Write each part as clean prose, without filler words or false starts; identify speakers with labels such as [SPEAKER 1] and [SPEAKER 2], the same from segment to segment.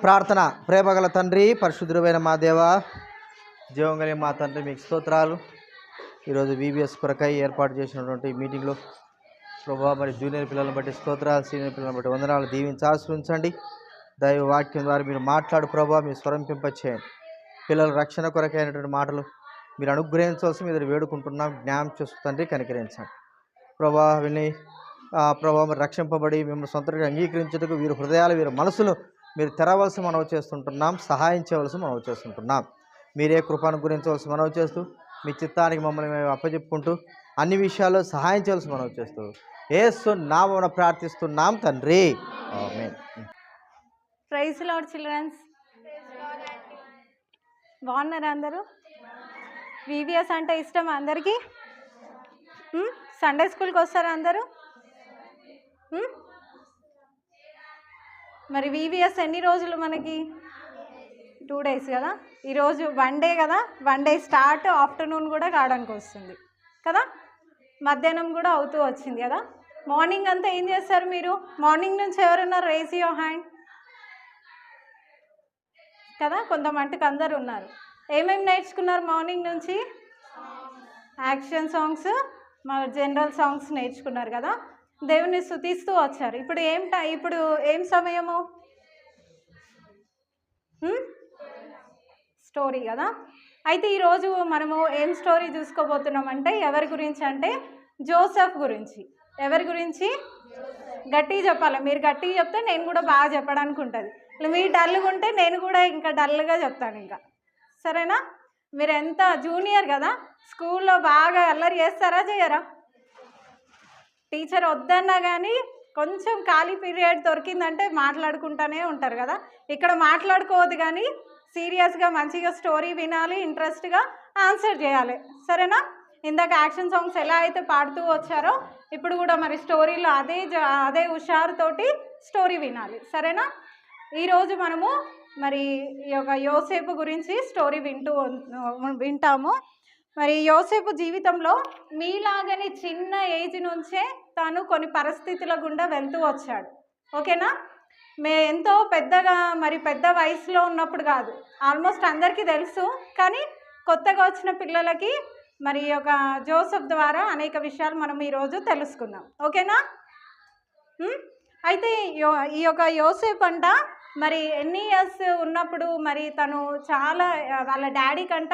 [SPEAKER 1] ప్రార్థన. ప్రేమగల తండ్రి, పరిశుద్ధుడైన మా దేవ, జీవం కలిగిన మా తండ్రి, మీకు స్తోత్రాలు. ఈరోజు VBS కొరకై ఏర్పాటు చేసినటువంటి మీటింగ్లో ప్రభావ మరి జూనియర్ పిల్లలను బట్టి స్తోత్రాలు, సీనియర్ పిల్లలను బట్టి వందనాలు దీవించి ఆశ్రయించండి. దైవ వాక్యం ద్వారా మీరు మాట్లాడు ప్రభావ, మీరు స్వరంపింపచేయండి. పిల్లల రక్షణ కొరకై అయినటువంటి మాటలు మీరు అనుగ్రహించవలసి మీరు వేడుకుంటున్నాం. జ్ఞానం చేస్తూ తండ్రి కనికరించండి ప్రభా. విని ప్రభావ మరి రక్షింపబడి మిమ్మల్ని సొంతంగా అంగీకరించుటకు వీరి హృదయాలు, వీరి మనసులు మీరు తెరవలసి మనవి చేస్తుంటున్నాం. సహాయం చేయవలసి మనవి చేస్తుంటున్నాం. మీరే కృపను గురించవలసి మనవి చేస్తూ మీ చిత్తానికి మమ్మల్ని మేము అప్పచెప్పుకుంటూ అన్ని విషయాల్లో సహాయం చేయవలసి మనవి చేస్తూ యేసు నామమున ప్రార్థిస్తున్నాం తండ్రి, ఆమేన్.
[SPEAKER 2] Praise lord children's. బాగున్నారా అందరూ? VBS అంటే ఇష్టం అందరికీ? సండే స్కూల్కి వస్తారా అందరూ? మరి VBS ఎన్ని రోజులు మనకి? 2 days కదా. ఈరోజు 1 day కదా. 1 day స్టార్ట్, ఆఫ్టర్నూన్ కూడా కావడానికి వస్తుంది కదా, మధ్యాహ్నం కూడా అవుతూ వచ్చింది కదా. మార్నింగ్ అంతా ఏం చేస్తారు మీరు? మార్నింగ్ నుంచి ఎవరున్నారు? రేజ్ యువర్ హ్యాండ్ కదా. కొంతమందికి అందరు ఉన్నారు. ఏమేమి నేర్చుకున్నారు మార్నింగ్ నుంచి? యాక్షన్ సాంగ్స్, మన జనరల్ సాంగ్స్ నేర్చుకున్నారు కదా. దేవుని స్తుతిస్తూ వచ్చారు. ఇప్పుడు ఏం సమయము? స్టోరీ కదా. అయితే ఈరోజు మనము ఏం స్టోరీ చూసుకోబోతున్నామంటే ఎవరి గురించి అంటే జోసెఫ్ గురించి. ఎవరి గురించి? గట్టిగా చెప్పాలి. మీరు గట్టిగా చెప్తే నేను కూడా బాగా చెప్పడానికి ఉంటుంది. మీరు డల్గా ఉంటే నేను కూడా ఇంకా డల్గా చెప్తాను ఇంకా. సరేనా? మీరు ఎంత జూనియర్ కదా, స్కూల్లో బాగా అల్లరి చేస్తారా చేయరా? టీచర్ వద్దన్నా కానీ కొంచెం ఖాళీ పీరియడ్ దొరికిందంటే మాట్లాడుకుంటూనే ఉంటారు కదా. ఇక్కడ మాట్లాడుకోవద్దు కానీ సీరియస్గా మంచిగా స్టోరీ వినాలి, ఇంట్రెస్ట్గా ఆన్సర్ చేయాలి. సరేనా? ఇందాక యాక్షన్ సాంగ్స్ ఎలా అయితే పాడుతూ వచ్చారో ఇప్పుడు కూడా మరి స్టోరీలో అదే హుషారుతోటి స్టోరీ వినాలి. సరేనా? ఈరోజు మనము మరి ఈ యొక్క యోసేపు గురించి స్టోరీ వింటాము. మరి యోసేపు జీవితంలో మీలాగని చిన్న ఏజ్ నుంచే తాను కొన్ని పరిస్థితుల గుండా వెళ్తూ వచ్చాడు. ఓకేనా? ఎంతో పెద్ద వయసులో ఉన్నప్పుడు కాదు, ఆల్మోస్ట్ అందరికీ తెలుసు. కానీ కొత్తగా వచ్చిన పిల్లలకి మరి ఈ యొక్క జోసెఫ్ ద్వారా అనేక విషయాలు మనం ఈరోజు తెలుసుకుందాం. ఓకేనా? అయితే ఈ యొక్క యోసేపు అంట మరి ఎన్ని ఇయర్స్ ఉన్నప్పుడు మరి తను వాళ్ళ డాడీ కంట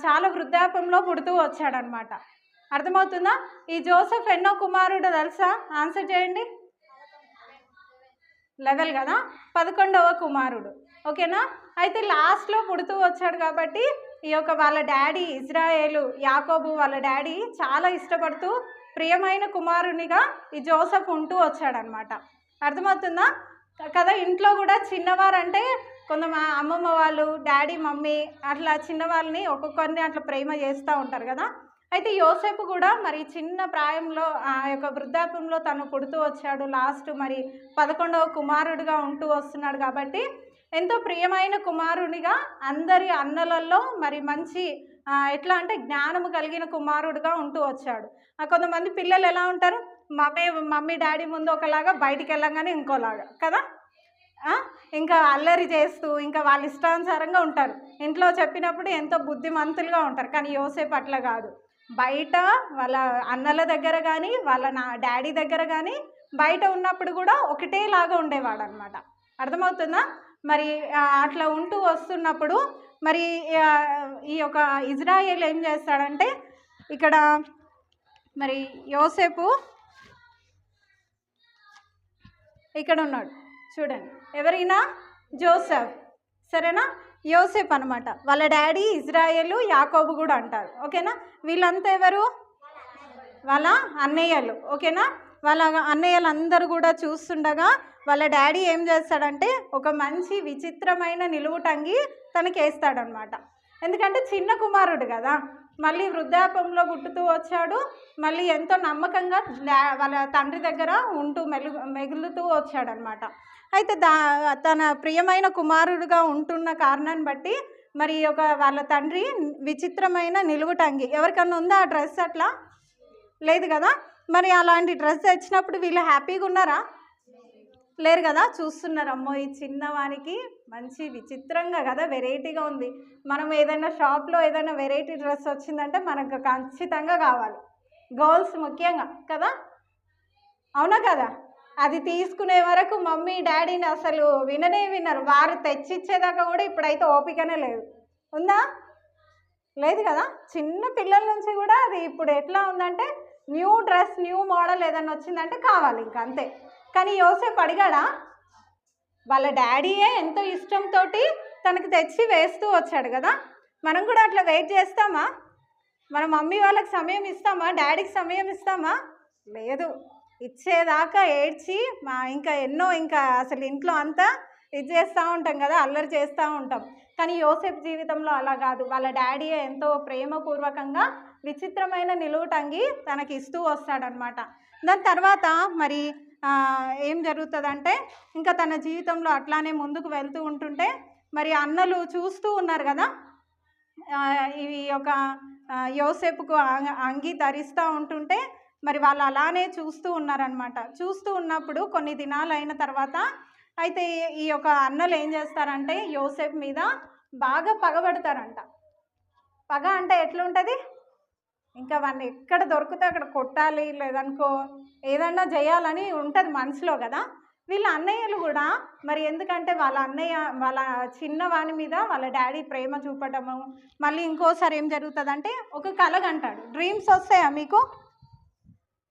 [SPEAKER 2] చాలా వృద్ధాప్యంలో పుడుతూ వచ్చాడనమాట. అర్థమవుతుందా? ఈ జోసెఫ్ ఎన్నో కుమారుడు తెలుసా? ఆన్సర్ చేయండి. 11 కదా. 11వ కుమారుడు. ఓకేనా? అయితే లాస్ట్లో పుడుతూ వచ్చాడు కాబట్టి ఈ యొక్క వాళ్ళ డాడీ ఇజ్రాయేలు, యాకోబు వాళ్ళ డాడీ చాలా ఇష్టపడుతూ ప్రియమైన కుమారునిగా ఈ జోసెఫ్ ఉంటూ వచ్చాడనమాట. అర్థమవుతుందా కదా? ఇంట్లో కూడా చిన్నవారంటే అమ్మమ్మ వాళ్ళు, డాడీ, మమ్మీ అట్లా చిన్నవాళ్ళని ఒక్కొక్కరిని అట్లా ప్రేమ చేస్తూ ఉంటారు కదా. అయితే యోసేపు కూడా మరి చిన్న ప్రాయంలో ఆ యొక్క వృద్ధాప్యంలో తను పుడుతూ వచ్చాడు. లాస్ట్ మరి 11వ కుమారుడిగా ఉంటూ వస్తున్నాడు కాబట్టి ఎంతో ప్రియమైన కుమారునిగా అందరి అన్నలలో మరి మంచి ఎట్లా అంటే జ్ఞానము కలిగిన కుమారుడుగా ఉంటూ వచ్చాడు. కొంతమంది పిల్లలు ఎలా ఉంటారు? మమ్మీ డాడీ ముందు ఒకలాగా, బయటికి వెళ్ళంగానే ఇంకోలాగా కదా. ఇంకా అల్లరి చేస్తూ ఇంకా వాళ్ళ ఇష్టానుసారంగా ఉంటారు. ఇంట్లో చెప్పినప్పుడు ఎంతో బుద్ధిమంతులుగా ఉంటారు. కానీ యోసేపు అట్లా కాదు. బయట వాళ్ళ అన్నల దగ్గర కానీ వాళ్ళ డాడీ దగ్గర కానీ బయట ఉన్నప్పుడు కూడా ఒకటేలాగా ఉండేవాడు అనమాట. అర్థమవుతుందా? మరి అట్లా ఉంటూ వస్తున్నప్పుడు మరి ఈ యొక్క ఇజ్రాయేల్ ఏం చేస్తాడంటే ఇక్కడ మరి యోసేపు ఇక్కడ ఉన్నాడు చూడండి. ఎవరైనా జోసెఫ్, సరేనా? యోసేపు అనమాట. వాళ్ళ డాడీ ఇజ్రాయేలు, యాకోబు కూడా అంటారు. ఓకేనా? వీళ్ళంతా ఎవరు? వాళ్ళ అన్నయ్యలు. ఓకేనా? వాళ్ళ అన్నయ్యలు అందరూ కూడా చూస్తుండగా వాళ్ళ డాడీ ఏం చేస్తాడంటే ఒక మంచి విచిత్రమైన నిలువుటంగి తనకి వేస్తాడనమాట. ఎందుకంటే చిన్న కుమారుడు కదా, మళ్ళీ వృద్ధాప్యంలో పుట్టుతూ వచ్చాడు. మళ్ళీ ఎంతో నమ్మకంగా వాళ్ళ తండ్రి దగ్గర ఉంటూ మెగులుతూ వచ్చాడనమాట. అయితే తన ప్రియమైన కుమారుడుగా ఉంటున్న కారణాన్ని బట్టి మరి వాళ్ళ తండ్రి విచిత్రమైన నిలువుటంగి, ఎవరికన్నా ఉందా ఆ డ్రెస్? అట్లా లేదు కదా. మరి అలాంటి డ్రెస్ తెచ్చినప్పుడు వీళ్ళు హ్యాపీగా ఉన్నారా? లేరు కదా, చూస్తున్నారు. అమ్మో ఈ చిన్నవానికి మంచి విచిత్రంగా కదా, వెరైటీగా ఉంది. మనం ఏదైనా షాప్లో ఏదైనా వెరైటీ డ్రెస్ వచ్చిందంటే మనకు ఖచ్చితంగా కావాలి, గర్ల్స్ ముఖ్యంగా కదా, అవునా కదా. అది తీసుకునే వరకు మమ్మీ డాడీని అసలు వినరు. వారు తెచ్చిచ్చేదాకా కూడా ఇప్పుడైతే ఓపికనే లేదు. ఉందా? లేదు కదా. చిన్న పిల్లల నుంచి కూడా అది ఇప్పుడు ఎట్లా ఉందంటే న్యూ డ్రెస్ న్యూ మోడల్ ఏదైనా వచ్చిందంటే కావాలి, ఇంకా అంతే. కానీ యోసేపు అడిగాడా? వాళ్ళ డాడీయే ఎంతో ఇష్టంతో తనకు తెచ్చి వేస్తూ వచ్చాడు కదా. మనం కూడా అట్లా వెయిట్ చేస్తామా? మన మమ్మీ వాళ్ళకి సమయం ఇస్తామా? డాడీకి సమయం ఇస్తామా? లేదు. ఇచ్చేదాకా ఏడ్చి ఇంకా ఎన్నో ఇంకా అసలు ఇంట్లో అంతా ఇది చేస్తూ ఉంటాం కదా, అల్లరి చేస్తూ ఉంటాం. కానీ యోసేపు జీవితంలో అలా కాదు. వాళ్ళ డాడీయే ఎంతో ప్రేమపూర్వకంగా విచిత్రమైన నిలువుటంగి తనకి ఇస్తూ వస్తాడనమాట. దాని తర్వాత మరి ఏం జరుగుతుందంటే ఇంకా తన జీవితంలో అట్లానే ముందుకు వెళ్తూ ఉంటుంటే మరి అన్నలు చూస్తూ ఉన్నారు కదా, ఇవి ఒక యోసేపుకు అంగి ధరిస్తూ ఉంటుంటే మరి వాళ్ళు అలానే చూస్తూ ఉన్నారనమాట. చూస్తూ ఉన్నప్పుడు కొన్ని దినాలు అయిన తర్వాత అయితే ఈ యొక్క అన్నలు ఏం చేస్తారంటే యోసేపు మీద బాగా పగబడతారంట. పగ అంటే ఎట్లుంటుంది, ఇంకా వాడిని ఎక్కడ దొరికితే అక్కడ కొట్టాలి, లేదనుకో ఏదన్నా చేయాలని ఉంటుంది మనసులో కదా. వీళ్ళ అన్నయ్యలు కూడా మరి ఎందుకంటే వాళ్ళ అన్నయ్య వాళ్ళ చిన్నవాని మీద వాళ్ళ డాడీ ప్రేమ చూపటము, మళ్ళీ ఇంకోసారి ఏం జరుగుతుందంటే ఒక కల కంటాడు. డ్రీమ్స్ వస్తాయా మీకు?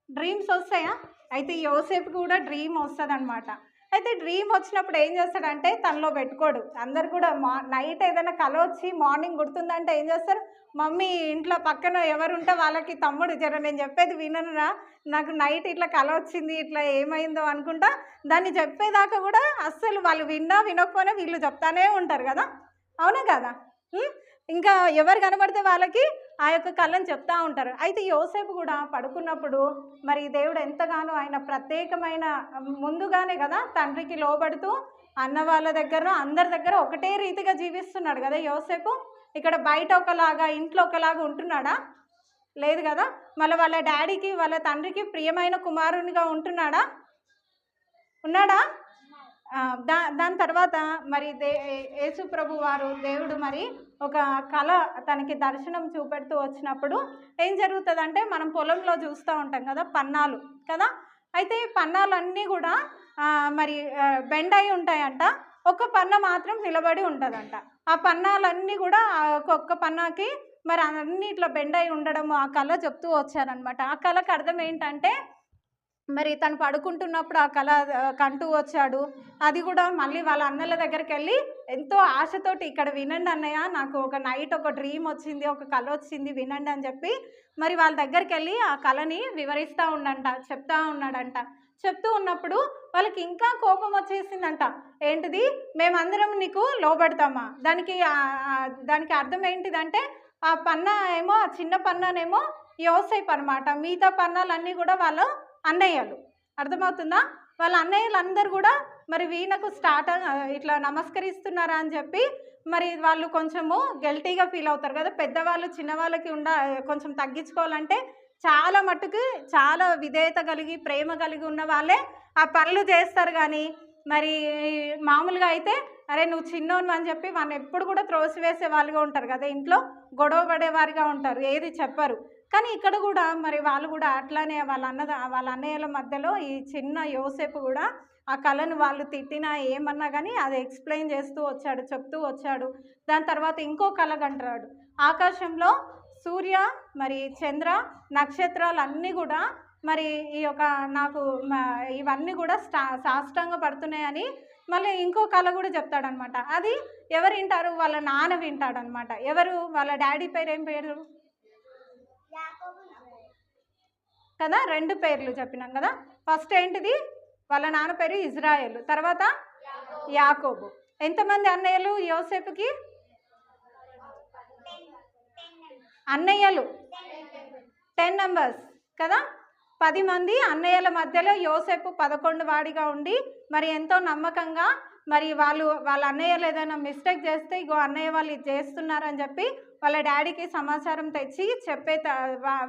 [SPEAKER 2] డ్రీమ్స్ వస్తాయా? అయితే యోసేపు కూడా డ్రీమ్ వస్తుంది అనమాట. అయితే డ్రీమ్ వచ్చినప్పుడు ఏం చేస్తాడంటే తనలో పెట్టుకోడు. అందరు కూడా నైట్ ఏదైనా కల వచ్చి మార్నింగ్ గుర్తుందంటే ఏం చేస్తారు, మమ్మీ ఇంట్లో పక్కన ఎవరుంటే వాళ్ళకి తమ్ముడు జర నేను చెప్పేది వినరా, నాకు నైట్ ఇట్లా కల వచ్చింది, ఇట్లా ఏమైందో అనుకుంటా దాన్ని చెప్పేదాకా కూడా అస్సలు వాళ్ళు వినకపోయినా వీళ్ళు చెప్తానే ఉంటారు కదా, అవునా కదా. ఇంకా ఎవరు కనబడితే వాళ్ళకి ఆ యొక్క కళను చెప్తూ ఉంటారు. అయితే యోసేపు కూడా పడుకున్నప్పుడు మరి దేవుడు ఎంతగానో ఆయన ప్రత్యేకమైన ముందుగానే కదా తండ్రికి లోబడుతూ అన్న వాళ్ళ దగ్గర అందరి దగ్గర ఒకటే రీతిగా జీవిస్తున్నాడు కదా యోసేపు. ఇక్కడ బయట ఒకలాగా ఇంట్లో ఒకలాగా ఉంటున్నాడా? లేదు కదా. మళ్ళీ వాళ్ళ డాడీకి వాళ్ళ తండ్రికి ప్రియమైన కుమారునిగా ఉంటున్నాడా? ఉన్నాడా? దాని తర్వాత మరి యేసు ప్రభు వారు దేవుడు మరి ఒక కళ తనకి దర్శనం చూపెడుతూ వచ్చినప్పుడు ఏం జరుగుతుందంటే మనం పొలంలో చూస్తూ ఉంటాం కదా పన్నాలు కదా. అయితే పన్నాలన్నీ కూడా మరి బెండ్ అయి ఉంటాయంట, ఒక పన్న మాత్రం నిలబడి ఉంటుందంట. ఆ పన్నాలన్నీ కూడా ఒక్కొక్క పన్నాకి మరి అన్ని ఇట్లా బెండ్ అయి ఉండడం ఆ కళ చెప్తూ వచ్చారనమాట. ఆ కళకు అర్థం ఏంటంటే మరి తను పడుకుంటున్నప్పుడు ఆ కళ కంటూ వచ్చాడు. అది కూడా మళ్ళీ వాళ్ళ అన్నల దగ్గరికి వెళ్ళి ఎంతో ఆశతోటి ఇక్కడ వినండి అన్నయ్య, నాకు ఒక నైట్ ఒక డ్రీమ్ వచ్చింది, ఒక కళ వచ్చింది, వినండి అని చెప్పి మరి వాళ్ళ దగ్గరికి వెళ్ళి ఆ కళని వివరిస్తూ చెప్తా ఉన్నాడంట. చెప్తూ ఉన్నప్పుడు వాళ్ళకి ఇంకా కోపం వచ్చేసిందంట. ఏంటిది, మేమందరం నీకు లోబడతామా? దానికి అర్థం ఏంటిదంటే ఆ పన్నా ఏమో ఆ చిన్న పన్నానేమో యోసేపు అనమాట, మిగతా పన్నాలన్నీ కూడా వాళ్ళు అన్నయ్యలు. అర్థమవుతుందా? వాళ్ళ అన్నయ్యలు అందరు కూడా మరి వీణకు ఇట్లా నమస్కరిస్తున్నారా అని చెప్పి మరి వాళ్ళు కొంచెము గిల్టీగా ఫీల్ అవుతారు కదా. పెద్దవాళ్ళు చిన్నవాళ్ళకి కొంచెం తగ్గించుకోవాలంటే చాలా మట్టుకు చాలా విధేయత కలిగి ప్రేమ కలిగి ఉన్న వాళ్ళే ఆ పనులు చేస్తారు. కానీ మరి మామూలుగా అయితే అరే నువ్వు చిన్నోను అని చెప్పి వాళ్ళని ఎప్పుడు కూడా త్రోసివేసే వాళ్ళుగా ఉంటారు కదా, ఇంట్లో గొడవ పడేవారిగా ఉంటారు, ఏది చెప్పరు. కానీ ఇక్కడ కూడా మరి వాళ్ళు కూడా అట్లానే వాళ్ళ అన్నయ్యల మధ్యలో ఈ చిన్న యోసేపు కూడా ఆ కళను వాళ్ళు తిట్టినా ఏమన్నా కానీ అది ఎక్స్ప్లెయిన్ చేస్తూ వచ్చాడు, చెప్తూ వచ్చాడు. దాని తర్వాత ఇంకో కళ కంటాడు. ఆకాశంలో సూర్య మరి చంద్ర నక్షత్రాలు అన్నీ కూడా మరి ఈ యొక్క నాకు ఇవన్నీ కూడా సాష్టాంగ పడుతున్నాయని మళ్ళీ ఇంకో కళ కూడా చెప్తాడనమాట. అది ఎవరు వింటారు? వాళ్ళ నాన్న వింటాడనమాట. ఎవరు? వాళ్ళ డాడీ పేరు ఏం పేరు కదా, 2 పేర్లు చెప్పినాం కదా. ఫస్ట్ ఏంటిది? వాళ్ళ నాన్న పేరు ఇజ్రాయేల్, తర్వాత యాకోబు. ఎంతమంది అన్నయ్యలు యోసేపుకి? అన్నయ్యలు 10 మెంబర్స్ కదా. 10 మంది అన్నయ్యల మధ్యలో యోసేపు 11 వాడిగా ఉండి మరి ఎంతో నమ్మకంగా మరి వాళ్ళ అన్నయ్యలు ఏదైనా మిస్టేక్ చేస్తే ఇగో అన్నయ్య వాళ్ళు ఇది చేస్తున్నారని చెప్పి వాళ్ళ డాడీకి సమాచారం తెచ్చి చెప్పే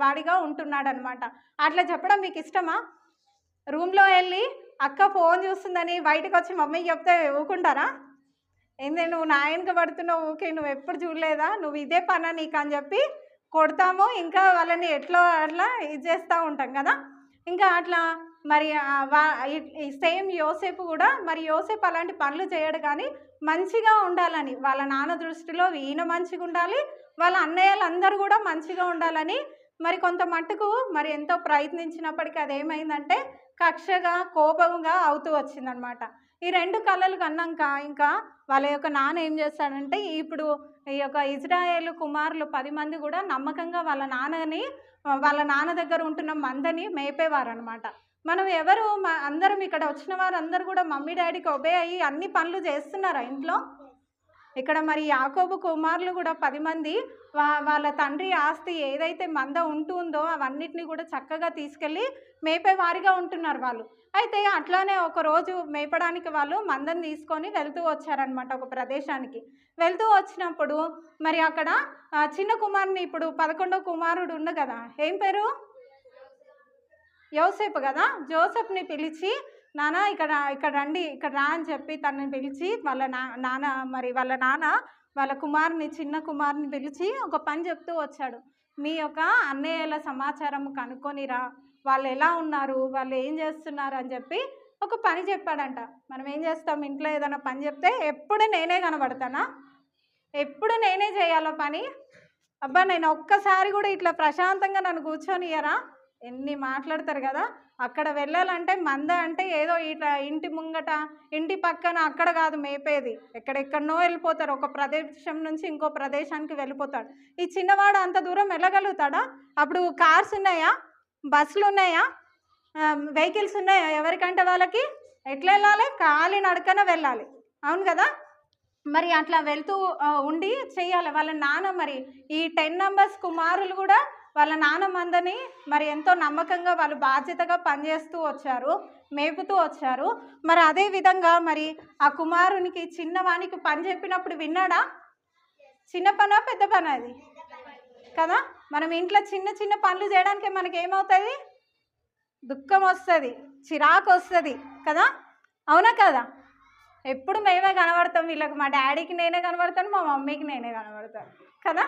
[SPEAKER 2] వాడిగా ఉంటున్నాడు అనమాట. అట్లా చెప్పడం మీకు ఇష్టమా? రూమ్లో వెళ్ళి అక్క ఫోన్ చూస్తుందని బయటకు వచ్చి మమ్మీకి చెప్తే ఊకుంటారా? ఏంది నువ్వు నా వెనక పడుతున్నావు, ఊకే నువ్వు ఎప్పుడు చూడలేదా, నువ్వు ఇదే పనా నీకు అని చెప్పి కొడతాము. ఇంకా వాళ్ళని ఎట్లా అట్లా ఇది చేస్తూ ఉంటాం కదా. ఇంకా అట్లా మరి సేమ్ యోసేపు కూడా, మరి యోసేపు అలాంటి పనులు చేయడు కానీ మంచిగా ఉండాలని, వాళ్ళ నాన్న దృష్టిలో ఈయన మంచిగా ఉండాలి, వాళ్ళ అన్నయ్యలందరూ కూడా మంచిగా ఉండాలని మరి కొంత మట్టుకు మరి ఎంతో ప్రయత్నించినప్పటికీ అదేమైందంటే కక్షగా కోపంగా అవుతూ వచ్చిందనమాట. ఈ 2 కళలు కన్నాక ఇంకా వాళ్ళ యొక్క నాన్న ఏం చేస్తాడంటే, ఇప్పుడు ఈ యొక్క ఇజ్రాయేలు కుమారులు 10 మంది కూడా నమ్మకంగా వాళ్ళ నాన్న దగ్గర ఉంటున్న మందని మేపేవారనమాట. మనం ఎవరు అందరం ఇక్కడ వచ్చిన వారందరూ కూడా మమ్మీ డాడీకి ఒబే అయ్యి అన్ని పనులు చేస్తున్నారా ఇంట్లో? ఇక్కడ మరి యాకోబు కుమారులు కూడా 10 మంది వాళ్ళ తండ్రి ఆస్తి ఏదైతే మంద ఉంటుందో అవన్నిటిని కూడా చక్కగా తీసుకెళ్ళి మేపేవారిగా ఉంటున్నారు వాళ్ళు. అయితే అట్లానే ఒకరోజు మేపడానికి వాళ్ళు మందని తీసుకొని వెళ్తూ వచ్చారనమాట ఒక ప్రదేశానికి. వెళ్తూ వచ్చినప్పుడు మరి అక్కడ చిన్న కుమారుని, ఇప్పుడు 11వ కుమారుడు ఉన్న కదా, ఏం పేరు? యోసేపు కదా. జోసెఫ్ని పిలిచి, నాన్న ఇక్కడ రండి, ఇక్కడ రా అని చెప్పి తనని పిలిచి వాళ్ళ నాన్న వాళ్ళ కుమారుని, చిన్న కుమారుని పిలిచి ఒక పని చెప్తూ వచ్చాడు. మీ యొక్క అన్నయ్యల సమాచారం కనుక్కొనిరా, వాళ్ళు ఎలా ఉన్నారు, వాళ్ళు ఏం చేస్తున్నారు అని చెప్పి ఒక పని చెప్పాడంట. మనం ఏం చేస్తాం, ఇంట్లో ఏదైనా పని చెప్తే ఎప్పుడు నేనే కనబడతానా, ఎప్పుడు నేనే చేయాలో పని. అబ్బా నేను ఒక్కసారి కూడా ఇట్లా ప్రశాంతంగా నన్ను కూర్చొనియరా, ఎన్ని మాట్లాడతారు కదా. అక్కడ వెళ్ళాలంటే మంద అంటే ఏదో ఇట్లా ఇంటి ముంగట ఇంటి పక్కన అక్కడ కాదు మేపేది, ఎక్కడెక్కడనో వెళ్ళిపోతారు, ఒక ప్రదేశం నుంచి ఇంకో ప్రదేశానికి వెళ్ళిపోతాడు. ఈ చిన్నవాడు అంత దూరం వెళ్ళగలుగుతాడా? అప్పుడు కార్స్ ఉన్నాయా, బస్సులు ఉన్నాయా, వెహికల్స్ ఉన్నాయా? ఎవరికంటే వాళ్ళకి ఎట్లా వెళ్ళాలి, కాలి నడకన వెళ్ళాలి, అవును కదా. మరి అట్లా వెళ్తూ ఉండి చెయ్యాలి. వాళ్ళ నాన్న మరి ఈ 10 మెంబర్స్ కుమారులు కూడా వాళ్ళ నాన్న మందని మరి ఎంతో నమ్మకంగా వాళ్ళు బాధ్యతగా పనిచేస్తూ వచ్చారు, మేపుతూ వచ్చారు. మరి అదే విధంగా మరి ఆ కుమారునికి, చిన్నవానికి పని చెప్పినప్పుడు విన్నాడా? చిన్న పనా పెద్ద పనా అది కదా. మనం ఇంట్లో చిన్న చిన్న పనులు చేయడానికి మనకేమవుతుంది, దుఃఖం వస్తుంది, చిరాకు వస్తుంది కదా, అవునా కదా. ఎప్పుడు మేమే కనబడతాం వీళ్ళకి, మా డాడీకి నేనే కనబడతాను, మా మమ్మీకి నేనే కనబడతాను కదా.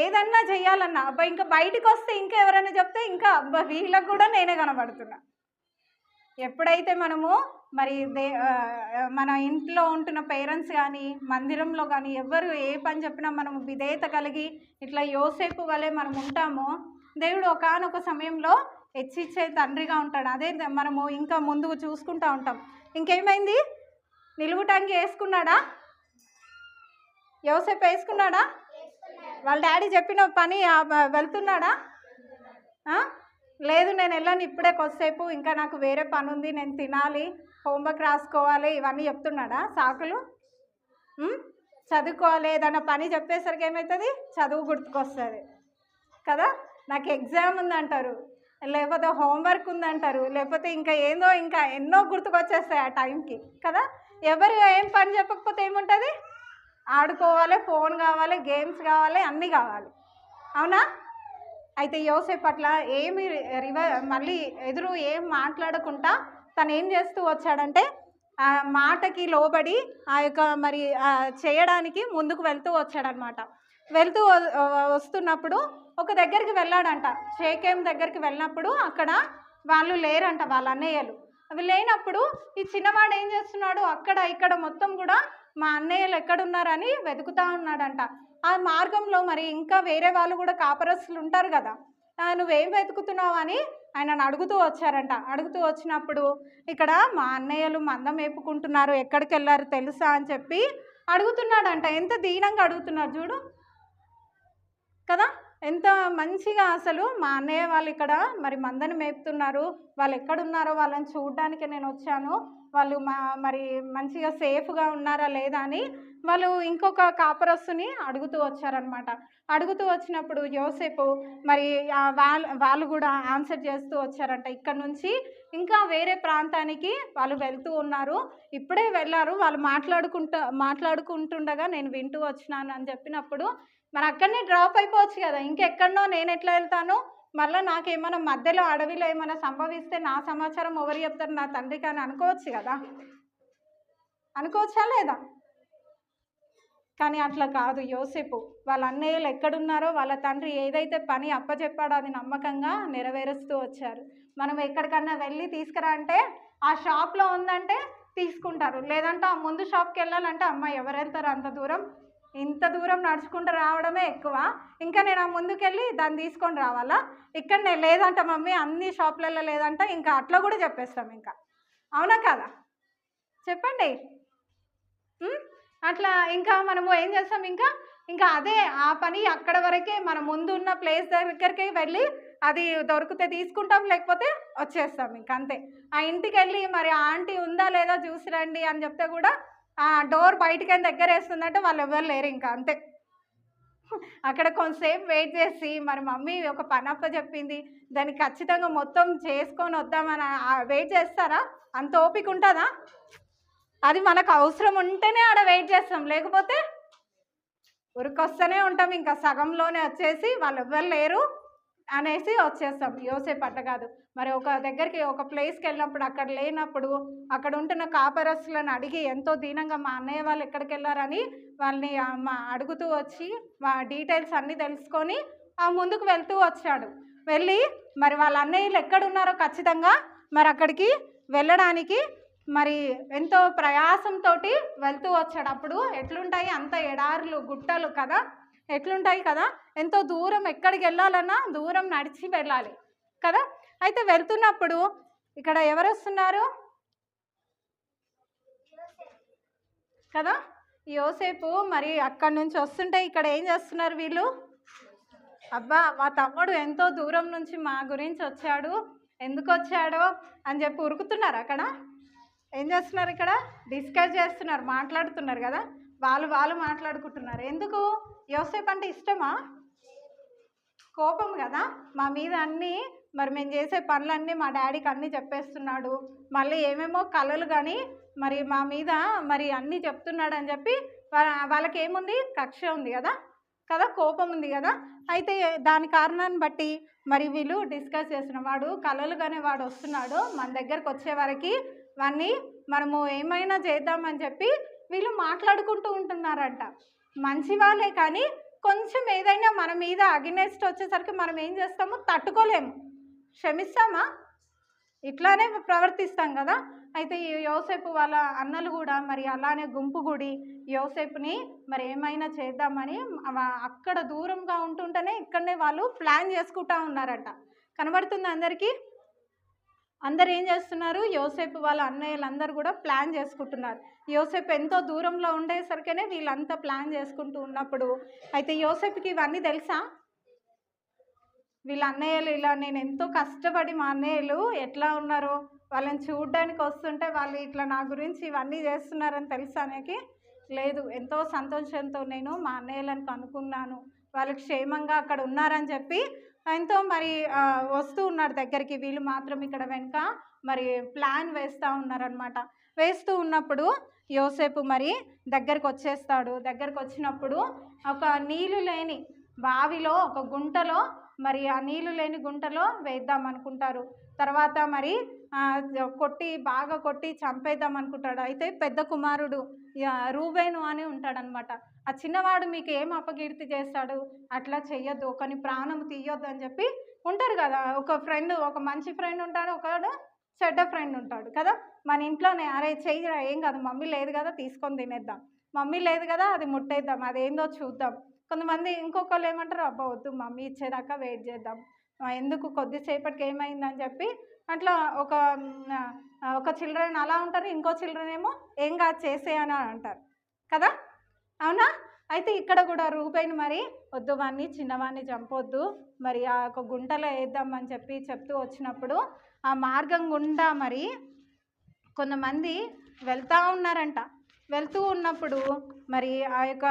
[SPEAKER 2] ఏదన్నా చెయ్యాలన్నా అబ్బా ఇంకా బయటికి వస్తే ఇంకా ఎవరైనా చెప్తే ఇంకా అబ్బా వీళ్ళకి కూడా నేనే కనబడుతున్నా. ఎప్పుడైతే మనము మరి మన ఇంట్లో ఉంటున్న పేరెంట్స్ కానీ మందిరంలో కానీ ఎవరు ఏ పని చెప్పినా మనము విధేయత కలిగి ఇట్లా యోసేపు వలె మనం ఉంటామో, దేవుడు ఒకానొక సమయంలో హెచ్చిచ్చే తండ్రిగా ఉంటాడు. అదే మనము ఇంకా ముందుకు చూసుకుంటూ ఉంటాం. ఇంకేమైంది, నిలువుటంగి వేసుకున్నాడా యోసేపు? వేసుకున్నాడా? వాళ్ళ డాడీ చెప్పిన పని వెళ్తున్నాడా? లేదు నేను వెళ్ళాను ఇప్పుడే కొద్దిసేపు, ఇంకా నాకు వేరే పని ఉంది, నేను తినాలి, హోంవర్క్ రాసుకోవాలి, ఇవన్నీ చెప్తున్నాడా సాకులు? చదువుకోవాలి, ఏదైనా పని చెప్పేసరికి ఏమవుతుంది, చదువు గుర్తుకొస్తుంది కదా. నాకు ఎగ్జామ్ ఉందంటారు, లేకపోతే హోంవర్క్ ఉందంటారు, లేకపోతే ఇంకా ఏందో ఇంకా ఎన్నో గుర్తుకొచ్చేస్తాయి ఆ టైంకి కదా. ఎవరు ఏం పని చెప్పకపోతే ఏముంటుంది, ఆడుకోవాలి, ఫోన్ కావాలి, గేమ్స్ కావాలి, అన్నీ కావాలి, అవునా. అయితే యోసేపు అట్లా ఏమి మళ్ళీ ఎదురు ఏం మాట్లాడకుండా తను ఏం చేస్తూ వచ్చాడంటే ఆ మాటకి లోబడి ఆ యొక్క మరి చేయడానికి ముందుకు వెళ్తూ వచ్చాడనమాట. వెళ్తూ వస్తున్నప్పుడు ఒక దగ్గరికి వెళ్ళాడంట, షేకెం దగ్గరికి వెళ్ళినప్పుడు అక్కడ వాళ్ళు లేరంట, వాళ్ళ అన్నయ్యలు. అవి లేనప్పుడు ఈ చిన్నవాడు ఏం చేస్తున్నాడు, అక్కడ ఇక్కడ మొత్తం కూడా మా అన్నయ్యలు ఎక్కడున్నారని వెతుకుతూ ఉన్నాడంట. ఆ మార్గంలో మరి ఇంకా వేరే వాళ్ళు కూడా కాపరస్తులు ఉంటారు కదా, నువ్వేం వెతుకుతున్నావు అని ఆయనను అడుగుతూ వచ్చారంట. అడుగుతూ వచ్చినప్పుడు ఇక్కడ మా అన్నయ్యలు మందం మేపుకుంటున్నారు, ఎక్కడికి వెళ్ళారు తెలుసా అని చెప్పి అడుగుతున్నాడంట. ఎంత దీనంగా అడుగుతున్నారు చూడు కదా, ఎంత మంచిగా. అసలు మా అన్నయ్య వాళ్ళు ఇక్కడ మరి మందని మేపుతున్నారు, వాళ్ళు ఎక్కడున్నారో వాళ్ళని చూడడానికి నేను వచ్చాను, వాళ్ళు మరి మంచిగా సేఫ్గా ఉన్నారా లేదా అని వాళ్ళు ఇంకొక కాపరస్తుని అడుగుతూ వచ్చారనమాట. అడుగుతూ వచ్చినప్పుడు యోసేపు మరి వాళ్ళు కూడా ఆన్సర్ చేస్తూ వచ్చారంట, ఇక్కడ నుంచి ఇంకా వేరే ప్రాంతానికి వాళ్ళు వెళ్తూ ఉన్నారు, ఇప్పుడే వెళ్ళారు, వాళ్ళు మాట్లాడుకుంటుండగా నేను వింటూ వచ్చినాను అని చెప్పినప్పుడు మరి అక్కడనే డ్రాప్ అయిపోవచ్చు కదా, ఇంకెక్కడనో నేను ఎట్లా వెళ్తాను, మళ్ళీ నాకేమైనా మధ్యలో అడవిలో ఏమైనా సంభవిస్తే నా సమాచారం ఎవరు చెప్తారు? నా తండ్రికి అని అనుకోవచ్చు కదా, అనుకోవచ్చా లేదా? కానీ అట్లా కాదు. యోసేపు వాళ్ళ అన్నయ్యలు ఎక్కడున్నారో వాళ్ళ తండ్రి ఏదైతే పని అప్పచెప్పాడో అది నమ్మకంగా నెరవేరుస్తూ వచ్చారు. మనం ఎక్కడికన్నా వెళ్ళి తీసుకురా అంటే ఆ షాప్లో ఉందంటే తీసుకుంటారు, లేదంటే ఆ ముందు షాప్కి వెళ్ళాలంటే అమ్మ ఎవరు వెళ్తారు అంత దూరం, ఇంత దూరం నడుచుకుంటూ రావడమే ఎక్కువ, ఇంకా నేను ఆ ముందుకెళ్ళి దాన్ని తీసుకొని రావాలా, ఇక్కడనే లేదంట మమ్మీ అన్ని షాపులలో లేదంట, ఇంకా అట్లా కూడా చెప్పేస్తాం. ఇంకా అవునా కదా చెప్పండి? అట్లా ఇంకా మనము ఏం చేస్తాం, ఇంకా అదే ఆ పని అక్కడ వరకే మన ముందు ఉన్న ప్లేస్ దగ్గరికి వెళ్ళి అది దొరికితే తీసుకుంటాం, లేకపోతే వచ్చేస్తాం. ఇంకా అంతే. ఆ ఇంటికి వెళ్ళి మరి ఆంటీ ఉందా లేదా చూసి రండి అని చెప్తే కూడా ఆ డోర్ బయటికి దగ్గర వేస్తుందంటే వాళ్ళు ఎవరు లేరు. ఇంకా అంతే. అక్కడ కొంతసేపు వెయిట్ చేసి మరి మమ్మీ ఒక పని అప్ప చెప్పింది దాన్ని ఖచ్చితంగా మొత్తం చేసుకొని వద్దామని వెయిట్ చేస్తారా? అంత ఓపిక ఉంటుందా? అది మనకు అవసరం ఉంటేనే ఆడ వెయిట్ చేస్తాం, లేకపోతే ఉరికొస్తూనే ఉంటాం. ఇంకా సగంలోనే వచ్చేసి వాళ్ళు ఎవ్వరు లేరు అనేసి వచ్చేస్తాం. యోసేపు అట్ట కాదు. మరి ఒక దగ్గరికి ఒక ప్లేస్కి వెళ్ళినప్పుడు అక్కడ లేనప్పుడు అక్కడ ఉంటున్న కాపరస్తులను అడిగి ఎంతో దీనంగా మా అన్నయ్య వాళ్ళు ఎక్కడికి వెళ్ళారని వాళ్ళని అడుగుతూ వచ్చి డీటెయిల్స్ అన్నీ తెలుసుకొని ముందుకు వెళ్తూ వచ్చాడు. వెళ్ళి మరి వాళ్ళ అన్నయ్యలు ఎక్కడున్నారో ఖచ్చితంగా మరి అక్కడికి వెళ్ళడానికి మరి ఎంతో ప్రయాసంతో వెళ్తూ వచ్చాడు. అప్పుడు ఎట్లుంటాయి అంత ఎడారులు గుట్టలు కదా, ఎట్లుంటాయి కదా, ఎంతో దూరం ఎక్కడికి వెళ్ళాలన్నా దూరం నడిచి వెళ్ళాలి కదా. అయితే వెళ్తున్నప్పుడు ఇక్కడ ఎవరు వస్తున్నారు కదా, యోసేపు మరి అక్కడి నుంచి వస్తుంటే ఇక్కడ ఏం చేస్తున్నారు వీళ్ళు? అబ్బా మా తమ్ముడు ఎంతో దూరం నుంచి మా గురించి వచ్చాడు, ఎందుకు వచ్చాడో అని చెప్పి ఉరుకుతున్నారు. అక్కడ ఏం చేస్తున్నారు? ఇక్కడ డిస్కస్ చేస్తున్నారు, మాట్లాడుతున్నారు కదా, వాళ్ళు మాట్లాడుకుంటున్నారు. ఎందుకు? యోసేపు అంటే ఇష్టమా? కోపం కదా, మా మీద అన్నీ మరి మేము చేసే పనులన్నీ మా డాడీకి అన్నీ చెప్పేస్తున్నాడు, మళ్ళీ ఏమేమో కళలు కానీ మరి మా మీద మరి అన్నీ చెప్తున్నాడు అని చెప్పి వాళ్ళకి ఏముంది? కక్ష ఉంది కదా, కోపం ఉంది కదా. అయితే దాని కారణాన్ని బట్టి మరి వీళ్ళు డిస్కస్ చేస్తున్నారు. వాడు కళలు కానీ వాడు వస్తున్నాడు, మన దగ్గరకు వచ్చే వరకు వాడిని మనము ఏమైనా చేద్దామని చెప్పి వీళ్ళు మాట్లాడుకుంటూ ఉంటున్నారంట. మంచి వాళ్ళే కానీ కొంచెం ఏదైనా మన మీద అగెనెస్ట్ వచ్చేసరికి మనం ఏం చేస్తాము? తట్టుకోలేము, క్షమిస్తామా? ఇట్లానే ప్రవర్తిస్తాం కదా. అయితే ఈ యోసేపు వాళ్ళ అన్నలు కూడా మరి అలానే గుంపు గుడి యోసేపుని మరి ఏమైనా చేద్దామని అక్కడ దూరంగా ఉంటుంటేనే ఇక్కడనే వాళ్ళు ప్లాన్ చేసుకుంటా ఉన్నారట. కనబడుతుంది అందరికీ? అందరు ఏం చేస్తున్నారు? యోసేపు వాళ్ళ అన్నయ్యలందరూ కూడా ప్లాన్ చేసుకుంటున్నారు. యోసేపు ఎంతో దూరంలో ఉండేసరికనే వీళ్ళంతా ప్లాన్ చేసుకుంటూ ఉన్నప్పుడు అయితే యోసేపుకి ఇవన్నీ తెలుసా? వీళ్ళ అన్నయ్యలు ఇలా నేను ఎంతో కష్టపడి మా అన్నయ్యలు ఎట్లా ఉన్నారో వాళ్ళని చూడడానికి వస్తుంటే వాళ్ళు ఇట్లా నా గురించి ఇవన్నీ చేస్తున్నారని తెలుసానికి లేదు. ఎంతో సంతోషంతో నేను మా అన్నయ్యలను కనుక్కున్నాను, వాళ్ళు క్షేమంగా అక్కడ ఉన్నారని చెప్పి ఎంతో మరి వస్తూ ఉన్నారు దగ్గరికి. వీళ్ళు మాత్రం ఇక్కడ వెనుక మరి ప్లాన్ వేస్తూ ఉన్నారనమాట. వేస్తూ ఉన్నప్పుడు యోసేపు మరి దగ్గరికి వచ్చేస్తాడు. దగ్గరికి వచ్చినప్పుడు ఒక నీళ్ళు లేని బావిలో ఒక గుంటలో మరి ఆ నీళ్ళు లేని గుంటలో వేద్దాం అనుకుంటారు. తర్వాత మరి బాగా కొట్టి చంపేద్దాం అనుకుంటాడు. అయితే పెద్ద కుమారుడు రూబేను అని ఉంటాడనమాట. ఆ చిన్నవాడు మీకు ఏం అపకీర్తి చేస్తాడు, అట్లా చెయ్యొద్దు, ఒకని ప్రాణం తీయొద్దు అని చెప్పి ఉంటారు కదా. ఒక మంచి ఫ్రెండ్ ఉంటాడు, ఒకడు చెడ్డ ఫ్రెండ్ ఉంటాడు కదా. మన ఇంట్లోనే అరే చెయ్యరా, ఏం కాదు, మమ్మీ లేదు కదా తీసుకొని తినేద్దాం, మమ్మీ లేదు కదా అది ముట్టేద్దాం, అదేందో చూద్దాం. కొంతమంది ఇంకొకళ్ళు ఏమంటారు, అబ్బా వద్దు మమ్మీ ఇచ్చేదాకా వెయిట్ చేద్దాం, ఎందుకు కొద్దిసేపటికి ఏమైందని చెప్పి అట్లా ఒక చిల్డ్రన్ అలా ఉంటారు, ఇంకో చిల్డ్రన్ ఏమో ఏం కాదు చేసేయని అంటారు కదా, అవునా. అయితే ఇక్కడ కూడా రూబేను మరి వద్దు వాడిని చిన్నవాడిని చంపొద్దు, మరి ఆ ఒక గుంటలో వేద్దామని చెప్పి చెప్తూ వచ్చినప్పుడు ఆ మార్గం గుండా మరి కొంతమంది వెళ్తూ ఉన్నారంట. వెళ్తూ ఉన్నప్పుడు మరి ఆ యొక్క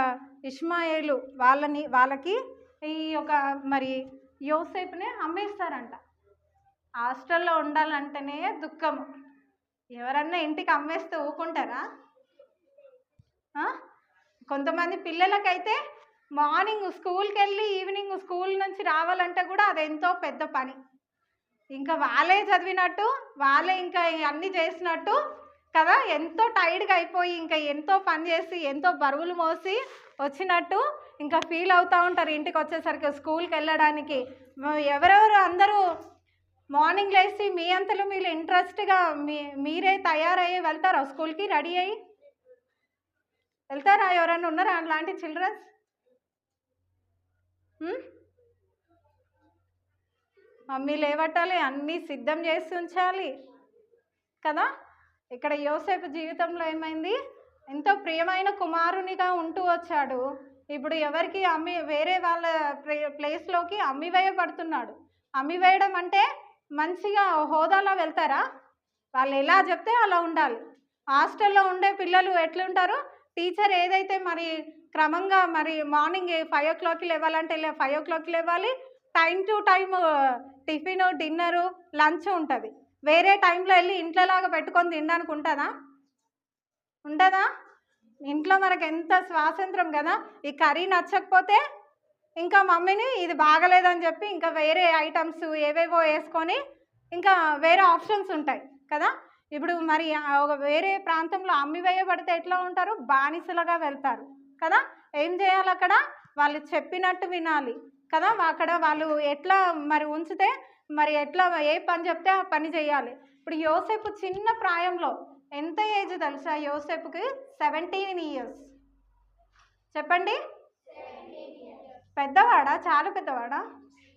[SPEAKER 2] ఇష్మాయేలు వాళ్ళకి ఈ యొక్క మరి యోసేపునే అమ్మేస్తారంట. హాస్టల్లో ఉండాలంటేనే దుఃఖము. ఎవరన్నా ఇంటికి అమ్మేస్తే ఊకుంటారా? కొంతమంది పిల్లలకైతే మార్నింగ్ స్కూల్కి వెళ్ళి ఈవినింగ్ స్కూల్ నుంచి రావాలంటే కూడా అది ఎంతో పెద్ద పని. ఇంకా వాళ్ళే చదివినట్టు, వాళ్ళే ఇంకా అన్నీ చేసినట్టు కదా, ఎంతో టైర్డ్గా అయిపోయి ఇంకా ఎంతో పని చేసి ఎంతో బరువులు మోసి వచ్చినట్టు ఇంకా ఫీల్ అవుతూ ఉంటారు ఇంటికి వచ్చేసరికి స్కూల్కి వెళ్ళడానికి. ఎవరెవరు అందరూ మార్నింగ్ లేచి మీ అంతలో మీరు ఇంట్రెస్ట్గా మీరే తయారయ్యి వెళ్తారా స్కూల్కి? రెడీ అయ్యి వెళ్తారా? ఎవరైనా ఉన్నారా అలాంటి చిల్డ్రన్స్? మమ్మీ లేవట్టాలి, అన్నీ సిద్ధం చేసి ఉంచాలి కదా. ఇక్కడ యోసేపు జీవితంలో ఏమైంది? ఎంతో ప్రియమైన కుమారునిగా ఉంటూ వచ్చాడు. ఇప్పుడు ఎవరికి వేరే వాళ్ళ ప్లేస్లోకి అమ్మివేయబడుతున్నాడు. అమ్మివేయడం అంటే మంచిగా హోదాలో వెళ్తారా? వాళ్ళు ఎలా చెప్తే అలా ఉండాలి. హాస్టల్లో ఉండే పిల్లలు ఎట్లుంటారు? టీచర్ ఏదైతే మరి క్రమంగా మరి మార్నింగ్ 5 o'clockకి లేవాలంటే 5 o'clockకి లేవాలి. Time to time tiffin, dinner, lunch ఉంటుంది. వేరే టైంలో వెళ్ళి ఇంట్లోలాగా పెట్టుకొని తినడానికి ఉంటుందా? ఉండదా? ఇంట్లో మనకు ఎంత స్వాతంత్రం కదా. ఈ కర్రీ నచ్చకపోతే ఇంకా మమ్మీని ఇది బాగలేదని చెప్పి ఇంకా వేరే ఐటమ్స్ ఏవేవో వేసుకొని ఇంకా వేరే ఆప్షన్స్ ఉంటాయి కదా. ఇప్పుడు మరి ఒక వేరే ప్రాంతంలో అమ్మివేయబడితే ఎట్లా ఉంటారు? బానిసలుగా వెళ్తారు కదా. ఏం చేయాలి అక్కడ? వాళ్ళు చెప్పినట్టు వినాలి కదా. అక్కడ వాళ్ళు ఎట్లా మరి ఉంచితే మరి ఎట్లా ఏ పని చెప్తే ఆ పని చేయాలి. ఇప్పుడు యోసేపు చిన్న ప్రాయంలో, ఎంత ఏజ్ తెలుసా యోసేపుకి? 17 years. చెప్పండి, పెద్దవాడా? చాలా పెద్దవాడా?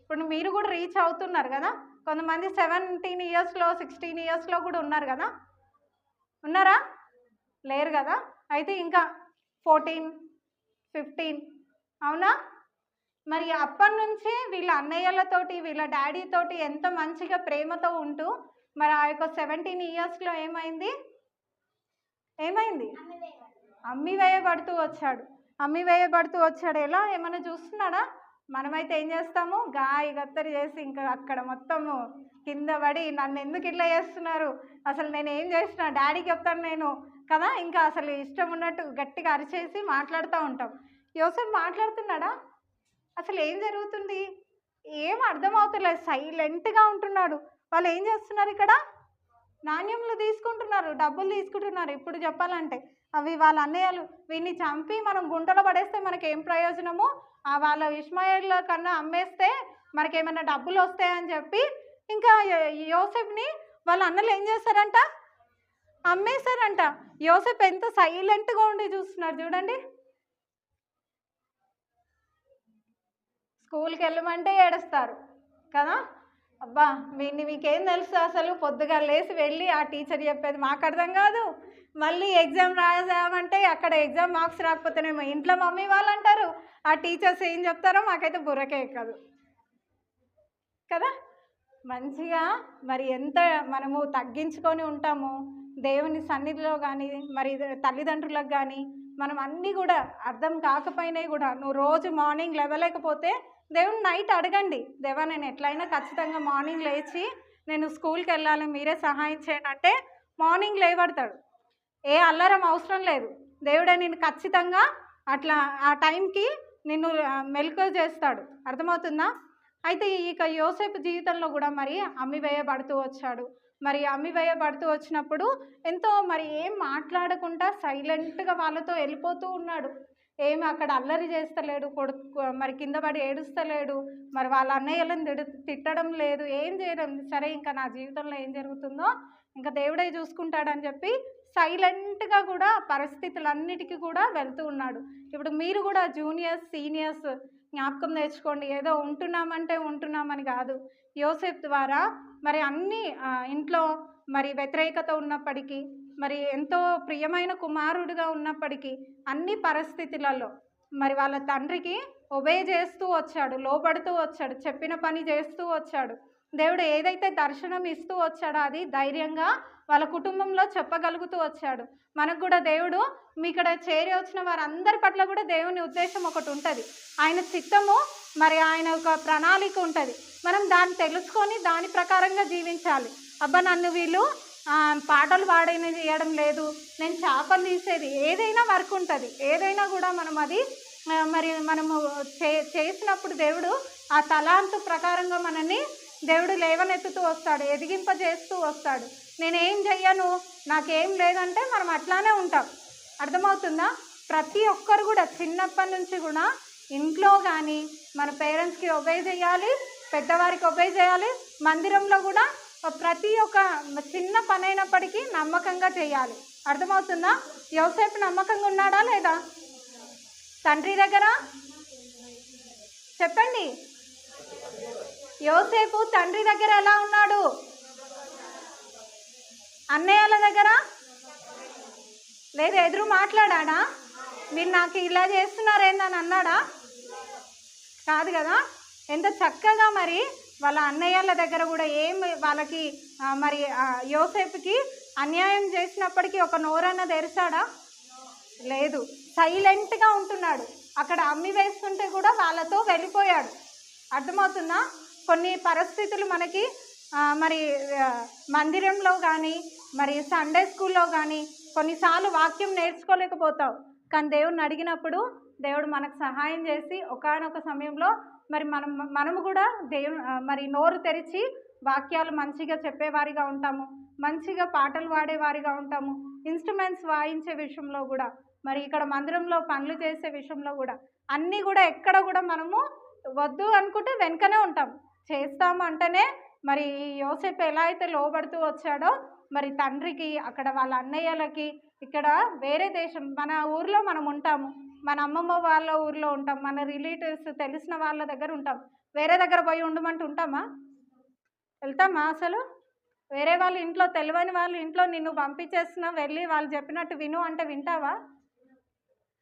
[SPEAKER 2] ఇప్పుడు మీరు కూడా రీచ్ అవుతున్నారు కదా. కొంతమంది 17 yearsలో 16 yearsలో కూడా ఉన్నారు కదా. ఉన్నారా? లేరు కదా. అయితే ఇంకా 14, 15 అవునా? మరి అప్పటి నుంచి వీళ్ళ అన్నయ్యలతోటి వీళ్ళ డాడీతోటి ఎంత మంచిగా ప్రేమతో ఉంటూ మరి ఆ యొక్క 17 yearsలో ఏమైంది? అమ్మివేయబడుతూ వచ్చాడు. ఎలా? ఏమైనా చూస్తున్నాడా? మనమైతే ఏం చేస్తాము? గత్తరి చేసి ఇంకా అక్కడ మొత్తము కింద పడి నన్ను ఎందుకు ఇట్లా చేస్తున్నారు, అసలు నేను ఏం చేసినా డాడీకి చెప్తాను నేను కదా. ఇంకా అసలు ఇష్టం ఉన్నట్టు గట్టిగా అరిచేసి మాట్లాడుతూ ఉంటాం. యోసేపు మాట్లాడుతున్నాడా? అసలు ఏం జరుగుతుంది? ఏం అర్థమవుతలేదు. సైలెంట్గా ఉంటున్నాడు. వాళ్ళు ఏం చేస్తున్నారు ఇక్కడ? నాణ్యములు తీసుకుంటున్నారు, డబ్బులు తీసుకుంటున్నారు. ఇప్పుడు చెప్పాలంటే అవి వాళ్ళ అన్నయ్యలు వీడిని చంపి మనం గుంటలో పడేస్తే మనకేం ప్రయోజనము? వాళ్ళ ఇష్మాయేల్ కన్నా అమ్మేస్తే మనకేమైనా డబ్బులు వస్తాయని చెప్పి ఇంకా యోసేపుని వాళ్ళ అన్నలు ఏం చేస్తారంట? అమ్మేశారంట. యోసేపు ఎంత సైలెంట్గా ఉండి చూస్తున్నారు చూడండి. స్కూల్కి వెళ్ళమంటే ఏడుస్తారు కదా. అబ్బా మీకేం తెలుసు? అసలు పొద్దుగా లేసి వెళ్ళి ఆ టీచర్ చెప్పేది మాకు అర్థం కాదు. మళ్ళీ ఎగ్జామ్ రాసామంటే అక్కడ ఎగ్జామ్ మార్క్స్ రాకపోతేనేమో ఇంట్లో మమ్మీ వాళ్ళు అంటారు. ఆ టీచర్స్ ఏం చెప్తారో మాకైతే బుర్రకే ఎక్కదు కదా. మంచిగా మరి ఎంత మనము తగ్గించుకొని ఉంటామో దేవుని సన్నిధిలో కానీ మరి తల్లిదండ్రులకు కానీ మనం అన్నీ కూడా అర్థం కాకపోయినాయి కూడా నువ్వు రోజు మార్నింగ్ లేవలేకపోతే దేవుని నైట్ అడగండి, దేవా నేను ఎట్లయినా ఖచ్చితంగా మార్నింగ్ లేచి నేను స్కూల్కి వెళ్ళాలి, మీరే సహాయం చేయండి అంటే మార్నింగ్ లేవడతాడు. ఏ అల్లరం అవసరం లేదు. దేవుడే నేను ఖచ్చితంగా అట్లా ఆ టైంకి నిన్ను మెలకువ చేస్తాడు. అర్థమవుతుందా? అయితే ఇక యోసేపు జీవితంలో కూడా మరి అమ్మివేయబడుతూ వచ్చాడు. మరి అమ్మివేయబడుతూ వచ్చినప్పుడు ఎంతో మరి ఏం మాట్లాడకుండా సైలెంట్గా వాళ్ళతో వెళ్ళిపోతూ ఉన్నాడు. ఏమి అక్కడ అల్లరి చేస్తలేడు, మరి కింద పడి ఏడుస్తలేడు, మరి వాళ్ళ అన్నయ్యలను తిట్టడం లేదు, ఏం చేయడం. సరే ఇంకా నా జీవితంలో ఏం జరుగుతుందో ఇంకా దేవుడే చూసుకుంటాడని చెప్పి సైలెంట్గా కూడా పరిస్థితులన్నిటికీ కూడా వెళ్తూ ఉన్నాడు. ఇప్పుడు మీరు కూడా జూనియర్స్ సీనియర్స్ జ్ఞాపకం తెచ్చుకోండి. ఏదో ఉంటున్నామంటే ఉంటున్నామని కాదు. యోసేపు ద్వారా మరి అన్ని ఇంట్లో మరి వ్యతిరేకత ఉన్నప్పటికీ మరి ఎంతో ప్రియమైన కుమారుడిగా ఉన్నప్పటికీ అన్ని పరిస్థితులలో మరి వాళ్ళ తండ్రికి ఒబే చేస్తూ వచ్చాడు, లోబడుతూ వచ్చాడు, చెప్పిన పని చేస్తూ వచ్చాడు. దేవుడు ఏదైతే దర్శనం ఇస్తూ వచ్చాడో అది ధైర్యంగా వాళ్ళ కుటుంబంలో చెప్పగలుగుతూ వచ్చాడు. మనకు కూడా దేవుడు మీ ఇక్కడ చేరి వచ్చిన వారందరి పట్ల కూడా దేవుని ఉద్దేశం ఒకటి ఉంటుంది. ఆయన చిత్తము మరి ఆయన ఒక ప్రణాళిక ఉంటుంది. మనం దాన్ని తెలుసుకొని దాని ప్రకారంగా జీవించాలి. అబ్బా నన్ను వీళ్ళు పాటలు పాడైన చేయడం లేదు, నేను చేపలు తీసేది, ఏదైనా వర్క్ ఉంటుంది, ఏదైనా కూడా మనం అది మరి మనము చేసినప్పుడు దేవుడు ఆ తలాంతు ప్రకారంగా మనల్ని దేవుడు లేవనెత్తుతూ వస్తాడు, ఎదిగింపజేస్తూ వస్తాడు. నేనేం చెయ్యను, నాకేం లేదంటే మనం అట్లానే ఉంటాం. అర్థమవుతుందా? ప్రతి ఒక్కరు కూడా చిన్నప్పటి నుంచి కూడా ఇంట్లో కానీ మన పేరెంట్స్కి ఒబే చేయాలి, పెద్దవారికి ఒబే చేయాలి. మందిరంలో కూడా ప్రతి ఒక్క చిన్న పని అయినప్పటికీ నమ్మకంగా చేయాలి. అర్థమవుతుందా? యోసేపు నమ్మకంగా ఉన్నాడా లేదా తండ్రి దగ్గర? చెప్పండి. యోసేపు తండ్రి దగ్గర ఎలా ఉన్నాడు? అన్నయ్యల దగ్గర లేదు, ఎదురు మాట్లాడా? మీరు నాకు ఇలా చేస్తున్నారేందని అన్నాడా? కాదు కదా. ఎంత చక్కగా మరి వాళ్ళ అన్నయ్యల దగ్గర కూడా వాళ్ళకి మరి యోసేపుకి అన్యాయం చేసినప్పటికీ ఒక నోరన్న తెరిచాడా? లేదు, సైలెంట్గా ఉంటున్నాడు. అక్కడ అమ్మి వేస్తుంటే కూడా వాళ్ళతో వెళ్ళిపోయాడు. అర్థమవుతుందా? కొన్ని పరిస్థితులు మనకి మరి మందిరంలో కానీ మరి సండే స్కూల్లో కానీ కొన్నిసార్లు వాక్యం నేర్చుకోలేకపోతావు, కానీ దేవుడిని అడిగినప్పుడు దేవుడు మనకు సహాయం చేసి ఒకానొక సమయంలో మరి మనము కూడా మరి నోరు తెరిచి వాక్యాలు మంచిగా చెప్పేవారిగా ఉంటాము, మంచిగా పాటలు పాడేవారిగా ఉంటాము. ఇన్స్ట్రుమెంట్స్ వాయించే విషయంలో కూడా మరి ఇక్కడ మందిరంలో పనులు చేసే విషయంలో కూడా అన్నీ కూడా ఎక్కడ కూడా మనము వద్దు అనుకుంటే వెనుకనే ఉంటాం. చేస్తాము అంటేనే మరి యోసేపు ఎలా అయితే లోబడుతూ వచ్చాడో మరి తండ్రికి, అక్కడ వాళ్ళ అన్నయ్యలకి, ఇక్కడ వేరే దేశం మన ఊర్లో మనం ఉంటాము, మన అమ్మమ్మ వాళ్ళ ఊర్లో ఉంటాం, మన రిలేటివ్స్ తెలిసిన వాళ్ళ దగ్గర ఉంటాం. వేరే దగ్గర పోయి ఉండమంటూ ఉంటామా? వెళ్తామా అసలు? వేరే వాళ్ళ ఇంట్లో, తెలియని వాళ్ళ ఇంట్లో నిన్ను పంపించేస్తున్నా, వెళ్ళి వాళ్ళు చెప్పినట్టు విను అంటే వింటావా?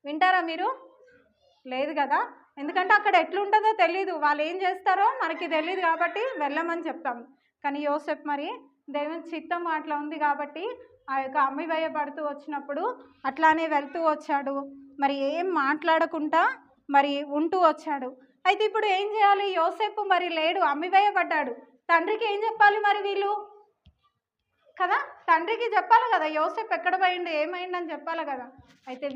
[SPEAKER 2] వింటారా మీరు? లేదు కదా. ఎందుకంటే అక్కడ ఎట్లుంటుందో తెలీదు, వాళ్ళు ఏం చేస్తారో మనకి తెలియదు కాబట్టి వెళ్ళమని చెప్తాం. కానీ యోసేపు మరి దేవుని చిత్తం అట్లా ఉంది కాబట్టి ఆ యొక్క అమ్మి వేయబడుతూ వచ్చినప్పుడు అట్లానే వెళ్తూ వచ్చాడు. మరి ఏం మాట్లాడకుండా మరి ఉంటూ వచ్చాడు. అయితే ఇప్పుడు ఏం చేయాలి? యోసేపు మరి లేడు, అమ్మి వేయబడ్డాడు. తండ్రికి ఏం చెప్పాలి మరి వీళ్ళు కదా? తండ్రికి చెప్పాలి కదా యోసేపు ఎక్కడ పోయిండు, ఏమైందని చెప్పాలి కదా. అయితే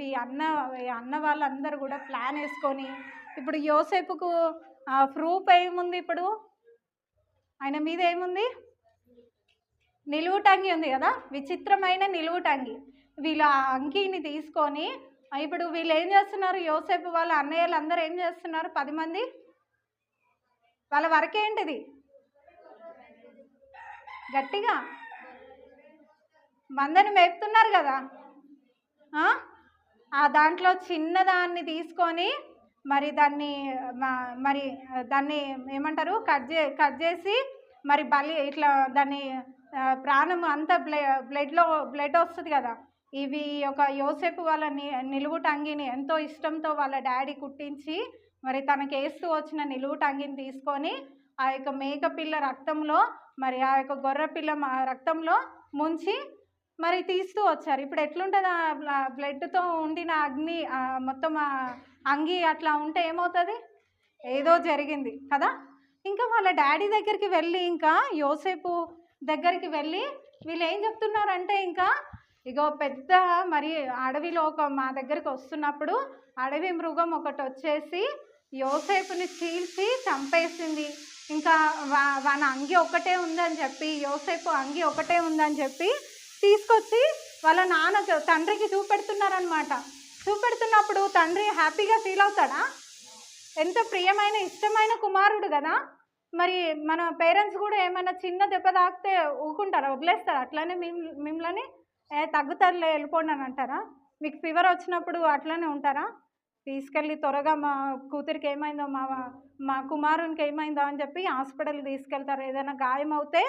[SPEAKER 2] అన్న వాళ్ళందరూ కూడా ప్లాన్ వేసుకొని ఇప్పుడు యోసేపుకు ప్రూఫ్ ఏముంది? ఇప్పుడు ఆయన మీద ఏముంది? నిలువుటంగి ఉంది కదా, విచిత్రమైన నిలువుటంగి. వీళ్ళ అంగీని తీసుకొని ఇప్పుడు వీళ్ళు ఏం చేస్తున్నారు? యోసేపు వాళ్ళ అన్నయ్యలు అందరూ ఏం చేస్తున్నారు? 10 మంది వాళ్ళ వరకేంటిది? గట్టిగా మందని మేపుతున్నారు కదా. ఆ దాంట్లో చిన్నదాన్ని తీసుకొని మరి దాన్ని ఏమంటారు, కట్ చేసి మరి ఇట్లా దాన్ని ప్రాణం అంతా బ్లడ్ వస్తుంది కదా. ఇవి ఒక యోసేపు వాళ్ళ నిలువుటంగిని ఎంతో ఇష్టంతో వాళ్ళ డాడీ కుట్టించి మరి తనకి వేస్తూ వచ్చిన నిలువుటంగిని తీసుకొని ఆ యొక్క మేకపిల్ల రక్తంలో మరి ఆ యొక్క గొర్రెపిల్ల రక్తంలో ముంచి మరి తీస్తూ వచ్చారు. ఇప్పుడు ఎట్లుంటుంది? ఆ బ్లడ్తో ఉండిన అగ్ని మొత్తం అంగి అట్లా ఉంటే ఏమవుతుంది? ఏదో జరిగింది కదా. ఇంకా వాళ్ళ డాడీ దగ్గరికి వెళ్ళి, ఇంకా యోసేపు దగ్గరికి వెళ్ళి వీళ్ళు ఏం చెప్తున్నారంటే, ఇంకా ఇగో పెద్ద మరి అడవిలో మా దగ్గరికి వస్తున్నప్పుడు అడవి మృగం ఒకటి వచ్చేసి యోసేపుని చీల్చి చంపేసింది. ఇంకా వాని అంగి ఒకటే ఉందని చెప్పి, యోసేపు అంగి ఒకటే ఉందని చెప్పి తీసుకొచ్చి వాళ్ళ తండ్రికి చూపెడుతున్నారనమాట. చూపెడుతున్నప్పుడు తండ్రి హ్యాపీగా ఫీల్ అవుతాడా? ఎంతో ప్రియమైన ఇష్టమైన కుమారుడు కదా. మరి మన పేరెంట్స్ కూడా ఏమైనా చిన్న దెబ్బ తాకితే ఊకుంటారా? వదిలేస్తారా? అట్లానే మిమ్మల్ని తగ్గుతారులే వెళ్ళిపోండి అని అంటారా? మీకు ఫీవర్ వచ్చినప్పుడు అట్లనే ఉంటారా? తీసుకెళ్ళి త్వరగా మా కూతురికి ఏమైందో, మా కుమారునికి ఏమైందో అని చెప్పి హాస్పిటల్కి తీసుకెళ్తారు. ఏదైనా గాయం అవుతే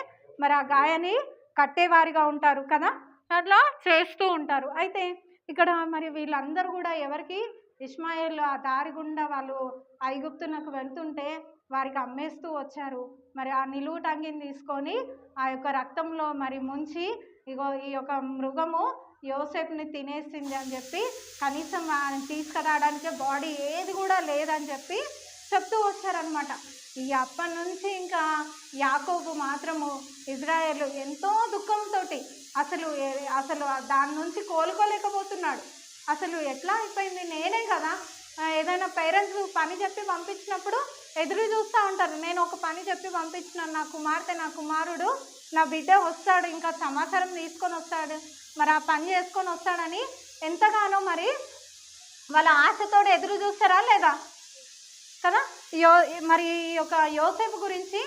[SPEAKER 2] మరి ఆ గాయాన్ని కట్టేవారిగా ఉంటారు కదా, అట్లా చేస్తూ ఉంటారు. అయితే ఇక్కడ మరి వీళ్ళందరూ కూడా ఎవరికి? ఇష్మాయేల్ ఆ దారి గుండా వాళ్ళు ఐగుప్తునకు వెళ్తుంటే వారికి అమ్మేస్తూ వచ్చారు. మరి ఆ నిలువుటంగిని తీసుకొని ఆ యొక్క రక్తంలో మరి ముంచి ఇగో ఈ యొక్క మృగము యోసేపుని తినేసింది అని చెప్పి, కనీసం తీసుకురావడానికే బాడీ ఏది కూడా లేదని చెప్పి చెప్తూ వచ్చారనమాట. ఈ అప్పటి నుంచి ఇంకా యాకోబు మాత్రము ఇజ్రాయేలు ఎంతో దుఃఖంతో అసలు దాని నుంచి కోలుకోలేకపోతున్నాడు. అసలు ఎట్లా అయిపోయింది? నేనే కదా ఏదో ఏదైనా పేరెంట్స్ పని చెప్పి పంపించినప్పుడు ఎదురు చూస్తూ ఉంటారు. నేను ఒక పని చెప్పి పంపించినాను, నా కుమార్తె నా కుమారుడు నా బిడ్డ వస్తాడు, ఇంకా సమాచారం తీసుకొని వస్తాడు, మరి ఆ పని చేసుకొని వస్తాడని ఎంతగానో మరి వాళ్ళ ఆశతోడు ఎదురు చూస్తారా లేదా కదా. మరి ఈ యొక్క యోసేపు గురించి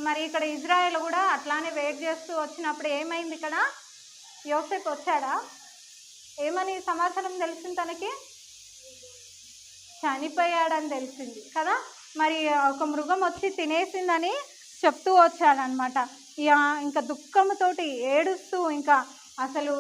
[SPEAKER 2] మరి ఇక్కడ ఇజ్రాయెల్ కూడా అట్లానే వెయిట్ చేస్తూ వచ్చినప్పుడు ఏమైంది, ఇక్కడ యోసేపు వచ్చాడా, ఏమని సమాచారం తెలిసింది తనకి, చనిపోయాడని తెలిసింది కదా. మరి ఒక మృగం వచ్చి తినేసిందని చెప్తూ వచ్చాడనమాట. ఇంకా దుఃఖంతోటి ఏడుస్తూ ఇంకా అసలు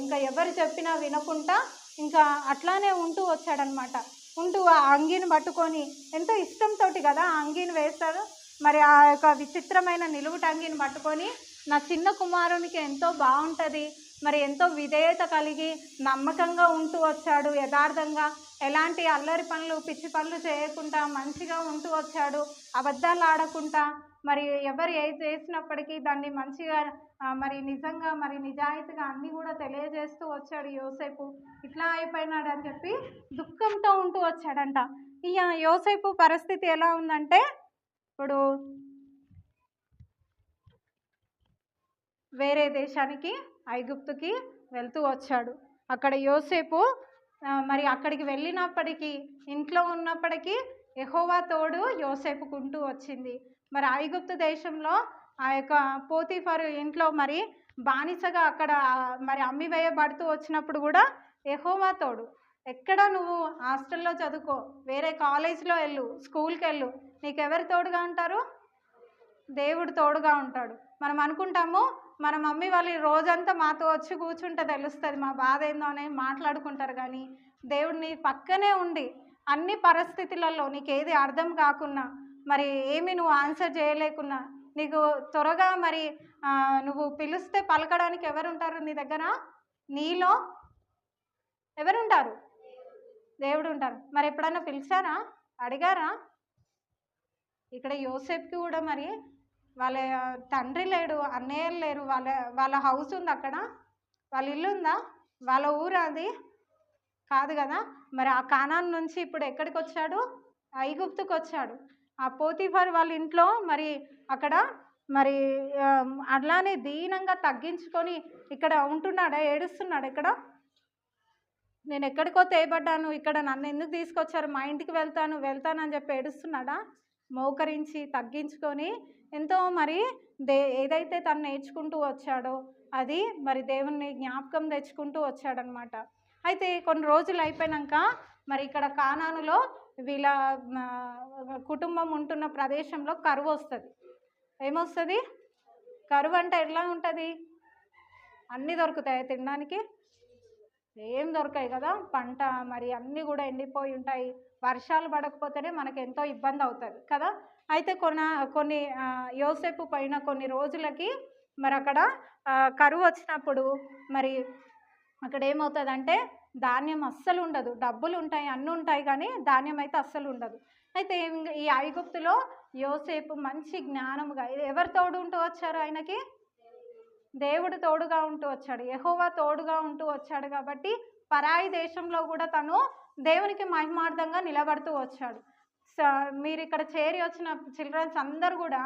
[SPEAKER 2] ఇంకా ఎవరు చెప్పినా వినకుండా ఇంకా అట్లానే ఉంటూ వచ్చాడనమాట. ఉంటూ ఆ అంగీని పట్టుకొని ఎంతో ఇష్టంతో కదా ఆ అంగీని వేస్తాడు. మరి ఆ యొక్క విచిత్రమైన నిలువుట అంగీని పట్టుకొని నా చిన్న కుమారునికి ఎంతో బాగుంటుంది, మరి ఎంతో విధేయత కలిగి నమ్మకంగా ఉంటూ వచ్చాడు, యథార్థంగా ఎలాంటి అల్లరి పనులు పిచ్చి పనులు చేయకుండా మంచిగా ఉంటూ వచ్చాడు, అబద్ధాలు ఆడకుండా మరి ఎవరు ఏది చేసినప్పటికీ దాన్ని మంచిగా మరి నిజంగా మరి నిజాయితీగా అన్నీ కూడా తెలియజేస్తూ వచ్చాడు యోసేపు. ఇట్లా అయిపోయినాడు అని చెప్పి దుఃఖంతో ఉంటూ వచ్చాడంట. ఈ యోసేపు పరిస్థితి ఎలా ఉందంటే, ఇప్పుడు వేరే దేశానికి ఐగుప్తుకి వెళ్తూ వచ్చాడు. అక్కడ యోసేపు మరి అక్కడికి వెళ్ళినప్పటికీ ఇంట్లో ఉన్నప్పటికీ యెహోవా తోడు యోసేపుకుంటూ వచ్చింది. మరి ఐగుప్తు దేశంలో ఆ యొక్క పోతీఫరు ఇంట్లో మరి బానిసగా అక్కడ మరి అమ్మి వేయబడుతూ వచ్చినప్పుడు కూడా యెహోవా తోడు. ఎక్కడ నువ్వు హాస్టల్లో చదువుకో, వేరే కాలేజ్లో వెళ్ళు, స్కూల్కి వెళ్ళు, నీకెవరు తోడుగా ఉంటారు, దేవుడు తోడుగా ఉంటాడు. మనం అనుకుంటాము మన మమ్మీ వాళ్ళు రోజంతా మాతో వచ్చి కూర్చుంటే తెలుస్తుంది మా బాధ ఏందో అని మాట్లాడుకుంటారు, కానీ దేవుడు నీ పక్కనే ఉండి అన్ని పరిస్థితులలో నీకు ఏది అర్థం కాకున్నా మరి ఏమి నువ్వు ఆన్సర్ చేయలేకున్నా నీకు త్వరగా మరి నువ్వు పిలిస్తే పలకడానికి ఎవరుంటారు నీ దగ్గర, నీలో ఎవరుంటారు, దేవుడు ఉంటారు. మరి ఎప్పుడన్నా పిలిచారా, అడిగారా? ఇక్కడ యోసేపుకి కూడా మరి వాళ్ళ తండ్రి లేడు, అన్నయ్యలు లేరు, వాళ్ళ హౌస్ ఉంది అక్కడ, వాళ్ళ ఇల్లు ఉందా, వాళ్ళ ఊరు అది కాదు కదా. మరి ఆ కానాన్ నుంచి ఇప్పుడు ఎక్కడికి వచ్చాడు, ఐగుప్తుకు వచ్చాడు. ఆ పోతీఫర్ వాళ్ళ ఇంట్లో మరి అక్కడ మరి అట్లానే దీనంగా తగ్గించుకొని ఇక్కడ ఉంటున్నాడా, ఏడుస్తున్నాడు. ఇక్కడ నేను ఎక్కడికో తేబడ్డాను, ఇక్కడ నన్ను ఎందుకు తీసుకొచ్చారు, మా ఇంటికి వెళ్తానని చెప్పి ఏడుస్తున్నాడా? మోకరించి తగ్గించుకొని ఎంతో మరి ఏదైతే తను నేర్చుకుంటూ వచ్చాడో అది మరి దేవుణ్ణి జ్ఞాపకం తెచ్చుకుంటూ వచ్చాడనమాట. అయితే కొన్ని రోజులు అయిపోయాక మరి ఇక్కడ కానానులో వీళ్ళ కుటుంబం ఉంటున్న ప్రదేశంలో కరువు వస్తుంది. ఏమొస్తుంది? కరువు అంటే ఎట్లా ఉంటుంది? అన్నీ దొరుకుతాయి తినడానికి, ఏం దొరకాయి కదా, పంట మరి అన్నీ కూడా ఎండిపోయి ఉంటాయి, వర్షాలు పడకపోతేనే మనకు ఎంతో ఇబ్బంది అవుతుంది కదా. అయితే కొన్ని యోసేపు పైన కొన్ని రోజులకి మరి అక్కడ కరువు వచ్చినప్పుడు మరి అక్కడ ఏమవుతుందంటే ధాన్యం అస్సలు ఉండదు, డబ్బులు ఉంటాయి అన్నీ ఉంటాయి కానీ ధాన్యం అయితే అస్సలు ఉండదు. అయితే ఈ ఐగుప్తులో యోసేపు మంచి జ్ఞానముగా, ఎవరు తోడు ఉంటూ వచ్చారు ఆయనకి, దేవుడు తోడుగా ఉంటూ వచ్చాడు, యెహోవా తోడుగా ఉంటూ వచ్చాడు కాబట్టి పరాయి దేశంలో కూడా తను దేవునికి మహిమార్థంగా నిలబడుతూ వచ్చాడు. మీరు ఇక్కడ చేరి వచ్చిన చిల్డ్రన్స్ అందరూ కూడా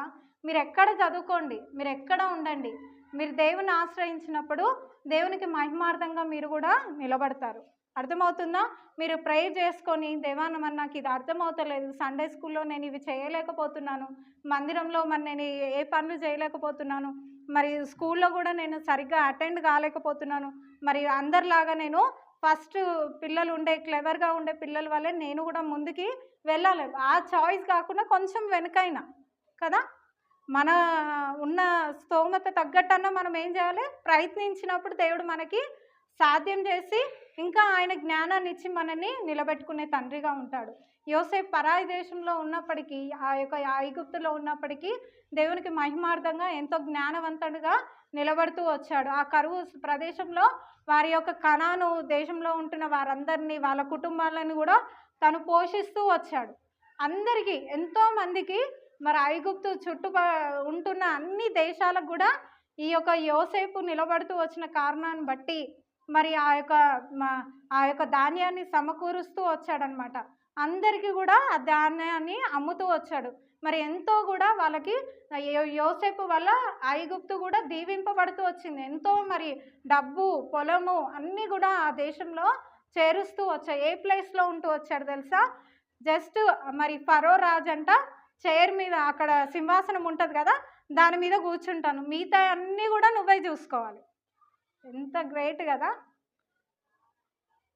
[SPEAKER 2] మీరు ఎక్కడ చదువుకోండి, మీరు ఎక్కడ ఉండండి, మీరు దేవుని ఆశ్రయించినప్పుడు దేవునికి మహిమార్థంగా మీరు కూడా నిలబడతారు. అర్థమవుతుందా? మీరు ప్రేయర్ చేసుకొని దేవాన మరి నాకు ఇది అర్థమవుతలేదు, సండే స్కూల్లో నేను ఇవి చేయలేకపోతున్నాను, మందిరంలో మరి నేను ఏ పనులు చేయలేకపోతున్నాను, మరి స్కూల్లో కూడా నేను సరిగ్గా అటెండ్ కాలేకపోతున్నాను, మరి అందరిలాగా నేను ఫస్ట్ పిల్లలు ఉండే క్లెవర్గా ఉండే పిల్లల వల్లే నేను కూడా ముందుకి వెళ్ళాలి, ఆ చాయిస్ కాకుండా కొంచెం వెనకైనా కదా, మన ఉన్న స్తోమత తగ్గట్టన్నా మనం ఏం చేయాలి, ప్రయత్నించినప్పుడు దేవుడు మనకి సాధ్యం చేసి ఇంకా ఆయన జ్ఞానాన్ని ఇచ్చి మనల్ని నిలబెట్టుకునే తండ్రిగా ఉంటాడు. యోసేపు పరాయి దేశంలో ఉన్నప్పటికీ, ఆ యొక్క ఐగుప్తులో ఉన్నప్పటికీ దేవునికి మహిమార్థంగా ఎంతో జ్ఞానవంతుడిగా నిలబడుతూ వచ్చాడు. ఆ కరువు ప్రదేశంలో వారి యొక్క కనాను దేశంలో ఉంటున్న వారందరినీ, వాళ్ళ కుటుంబాలను కూడా తను పోషిస్తూ వచ్చాడు. అందరికీ, ఎంతోమందికి మరి ఐగుప్తు ఉంటున్న అన్ని దేశాలకు కూడా ఈ యొక్క యోసేపు నిలబడుతూ వచ్చిన కారణాన్ని బట్టి మరి ఆ యొక్క ధాన్యాన్ని సమకూరుస్తూ వచ్చాడనమాట. అందరికీ కూడా ఆ ధాన్యాన్ని అమ్ముతూ వచ్చాడు. మరి ఎంతో కూడా వాళ్ళకి యోసేపు వల్ల ఐగుప్తు కూడా దీవింపబడుతూ వచ్చింది. ఎంతో మరి డబ్బు, పొలము అన్నీ కూడా ఆ దేశంలో చేరుస్తూ వచ్చాయి. ఏ ప్లేస్లో ఉంటూ వచ్చాడు తెలుసా? జస్ట్ మరి ఫరో రాజు అంట చైర్ మీద, అక్కడ సింహాసనం ఉంటుంది కదా, దాని మీద కూర్చుంటాను, మిగతా అన్నీ కూడా నువ్వే చూసుకోవాలి. ఎంత గ్రేట్ కదా,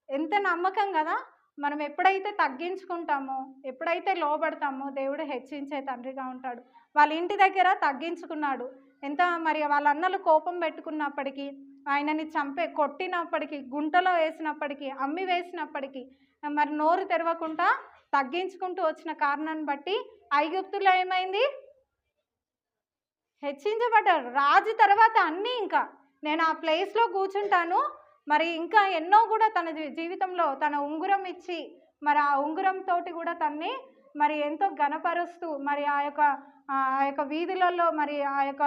[SPEAKER 2] ఎంత నమ్మకం కదా. మనం ఎప్పుడైతే తగ్గించుకుంటామో, ఎప్పుడైతే లోబడతామో దేవుడు హెచ్చించే తండ్రిగా ఉంటాడు. వాళ్ళ ఇంటి దగ్గర తగ్గించుకున్నాడు. ఎంత మరి వాళ్ళ అన్నలు కోపం పెట్టుకున్నప్పటికీ, ఆయనని కొట్టినప్పటికీ, గుంటలో వేసినప్పటికీ, అమ్మి వేసినప్పటికీ మరి నోరు తెరవకుండా తగ్గించుకుంటూ వచ్చిన కారణాన్ని బట్టి ఐగుప్తులో ఏమైంది? హెచ్చించబడ్డాడు. రాజు తర్వాత అన్నీ ఇంకా నేను ఆ ప్లేస్లో కూర్చుంటాను, మరి ఇంకా ఎన్నో కూడా తన జీవితంలో తన ఉంగరం ఇచ్చి, మరి ఆ ఉంగరంతో కూడా తన్ని మరి ఎంతో ఘనపరుస్తూ, మరి ఆ యొక్క వీధులలో మరి ఆ యొక్క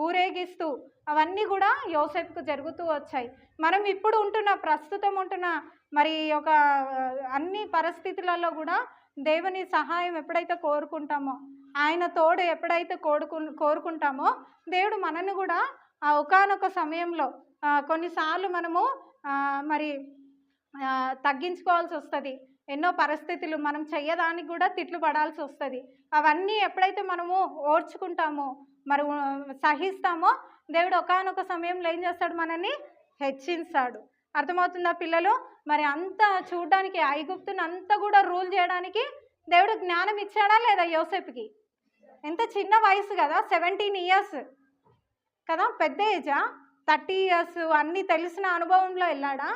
[SPEAKER 2] ఊరేగిస్తూ అవన్నీ కూడా యోసేపుకు జరుగుతూ వచ్చాయి. మనం ఇప్పుడు ప్రస్తుతం ఉంటున్న మరి ఒక అన్ని పరిస్థితులలో కూడా దేవుని సహాయం ఎప్పుడైతే కోరుకుంటామో, ఆయన తోడు ఎప్పుడైతే కోరుకుంటామో, దేవుడు మనల్ని కూడా ఆ ఒకానొక సమయంలో కొన్నిసార్లు మనము మరి తగ్గించుకోవాల్సి వస్తుంది. ఎన్నో పరిస్థితులు మనం చెయ్యడానికి కూడా తిట్లు పడాల్సి వస్తుంది. అవన్నీ ఎప్పుడైతే మనము ఓర్చుకుంటామో, మరి సహిస్తామో, దేవుడు ఒకానొక సమయంలో ఏం చేస్తాడు? మనల్ని హెచ్చించాడు. అర్థమవుతుందా పిల్లలు? మరి అంతా చూడడానికి, ఐగుప్తుని అంతా కూడా రూల్ చేయడానికి దేవుడు జ్ఞానం ఇచ్చాడా లేదా యోసేపుకి? ఎంత చిన్న వయసు కదా, 17 ఇయర్స్ కదా, పెద్ద ఏజా? 30 ఇయర్స్ అన్నీ తెలిసిన అనుభవంలో వెళ్ళాడా?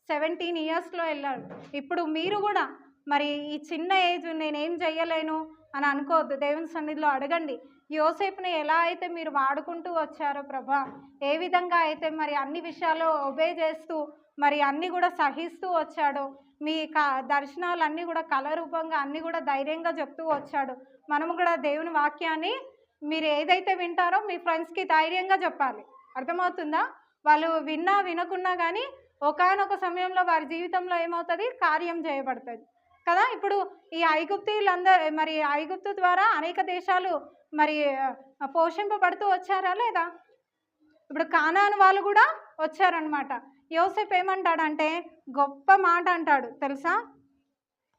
[SPEAKER 2] 17 ఇయర్స్లో వెళ్ళాడు. ఇప్పుడు మీరు కూడా మరి ఈ చిన్న ఏజ్ నేనేం చెయ్యలేను అని అనుకోవద్దు. దేవుని సన్నిధిలో అడగండి. యోసేపుని ఎలా అయితే మీరు వాడుకుంటూ వచ్చారో ప్రభా, ఏ విధంగా అయితే మరి అన్ని విషయాల్లో ఒబే చేస్తూ మరి అన్నీ కూడా సహిస్తూ వచ్చాడో, మీ దర్శనాలన్నీ కూడా కళ రూపంగా అన్నీ కూడా ధైర్యంగా చెప్తూ వచ్చాడు. మనము కూడా దేవుని వాక్యాన్ని మీరు ఏదైతే వింటారో మీ ఫ్రెండ్స్కి ధైర్యంగా చెప్పాలి. అర్థమవుతుందా? వాళ్ళు వినకున్నా కానీ ఒకానొక సమయంలో వారి జీవితంలో ఏమవుతుంది? కార్యం చేయబడుతుంది కదా. ఇప్పుడు ఈ మరి ఐగుప్తు ద్వారా అనేక దేశాలు మరి పోషింపబడుతూ వచ్చారా లేదా? ఇప్పుడు కానాను వాళ్ళు కూడా వచ్చారనమాట. యోసేపు ఏమంటాడంటే గొప్ప మాట అంటాడు తెలుసా?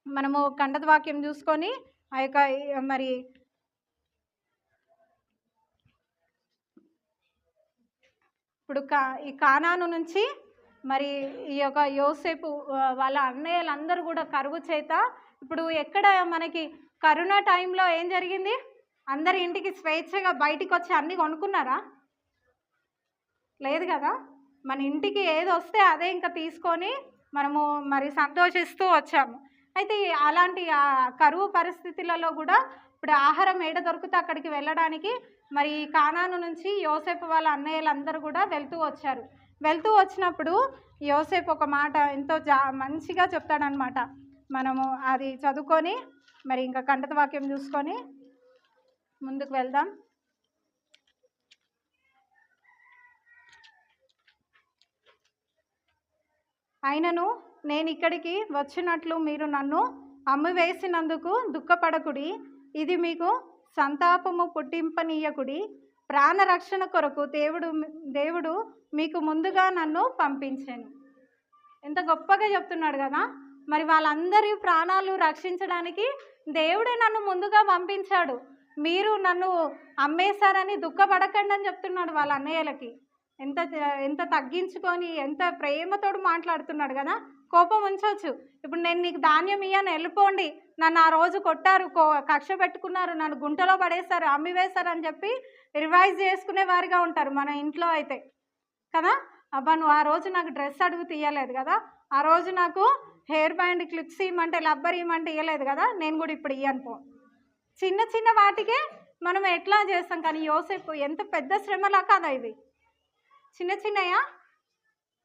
[SPEAKER 2] మనము కంఠత వాక్యం చూసుకొని ఆ యొక్క మరి ఇప్పుడు ఈ కానాను నుంచి మరి ఈ యొక్క యోసేపు వాళ్ళ అన్నయ్యలందరూ కూడా కరువు చేత, ఇప్పుడు ఎక్కడ మనకి కరోనా టైంలో ఏం జరిగింది? అందరి ఇంటికి స్వేచ్ఛగా బయటికి వచ్చి అన్నీ కొనుక్కున్నారా? లేదు కదా. మన ఇంటికి ఏది వస్తే అదే ఇంకా తీసుకొని మనము మరి సంతోషిస్తూ వచ్చాము. అయితే అలాంటి కరువు పరిస్థితులలో కూడా ఇప్పుడు ఆహారం ఏడ దొరికితే అక్కడికి వెళ్ళడానికి మరి కానాను నుంచి యోసేపు వాళ్ళ అన్నయ్యలందరూ కూడా వెళ్తూ వచ్చారు. వెళ్తూ వచ్చినప్పుడు యోసేపు ఒక మాట ఎంతో మంచిగా చెప్తాడనమాట. మనము అది చదువుకొని మరి ఇంకా కంఠత వాక్యం చూసుకొని ముందుకు వెళ్దాం. అయినను నేను ఇక్కడికి వచ్చినట్లు మీరు నన్ను అమ్మివేసినందుకు దుఃఖపడకుడి, ఇది మీకు సంతాపము పుట్టింపనీయకుడి. ప్రాణరక్షణ కొరకు దేవుడు మీకు ముందుగా నన్ను పంపించాను. ఎంత గొప్పగా చెప్తున్నాడు కదా. మరి వాళ్ళందరి ప్రాణాలు రక్షించడానికి దేవుడే నన్ను ముందుగా పంపించాడు. మీరు నన్ను అమ్మేశారని దుఃఖపడకండి అని చెప్తున్నాడు వాళ్ళ అన్నయ్యలకి. ఎంత తగ్గించుకొని ఎంత ప్రేమతోడు మాట్లాడుతున్నాడు కదా. కోపం ఉంచవచ్చు. ఇప్పుడు నేను నీకు ధాన్యం ఇయ్యను, వెళ్ళిపోండి, నన్ను ఆ రోజు కొట్టారు, కక్ష పెట్టుకున్నారు, నన్ను గుంటలో పడేశారు, అమ్మివేశారు అని చెప్పి రివైజ్ చేసుకునే వారిగా ఉంటారు మన ఇంట్లో అయితే కదా. అబ్బా నువ్వు ఆ రోజు నాకు డ్రెస్ అడుగు తీయలేదు కదా, ఆ రోజు నాకు హెయిర్ బ్యాండ్ క్లిప్స్ ఇవ్వమంటే లబ్బర్ ఇవ్వమంటే ఇవ్వలేదు కదా, నేను కూడా ఇప్పుడు ఇయ్యను పో. చిన్న చిన్న వాటికే మనం ఎట్లా చేస్తాం. కానీ యోసేపు ఎంత పెద్ద శ్రమలా కాదా ఇది? చిన్న చిన్నయా?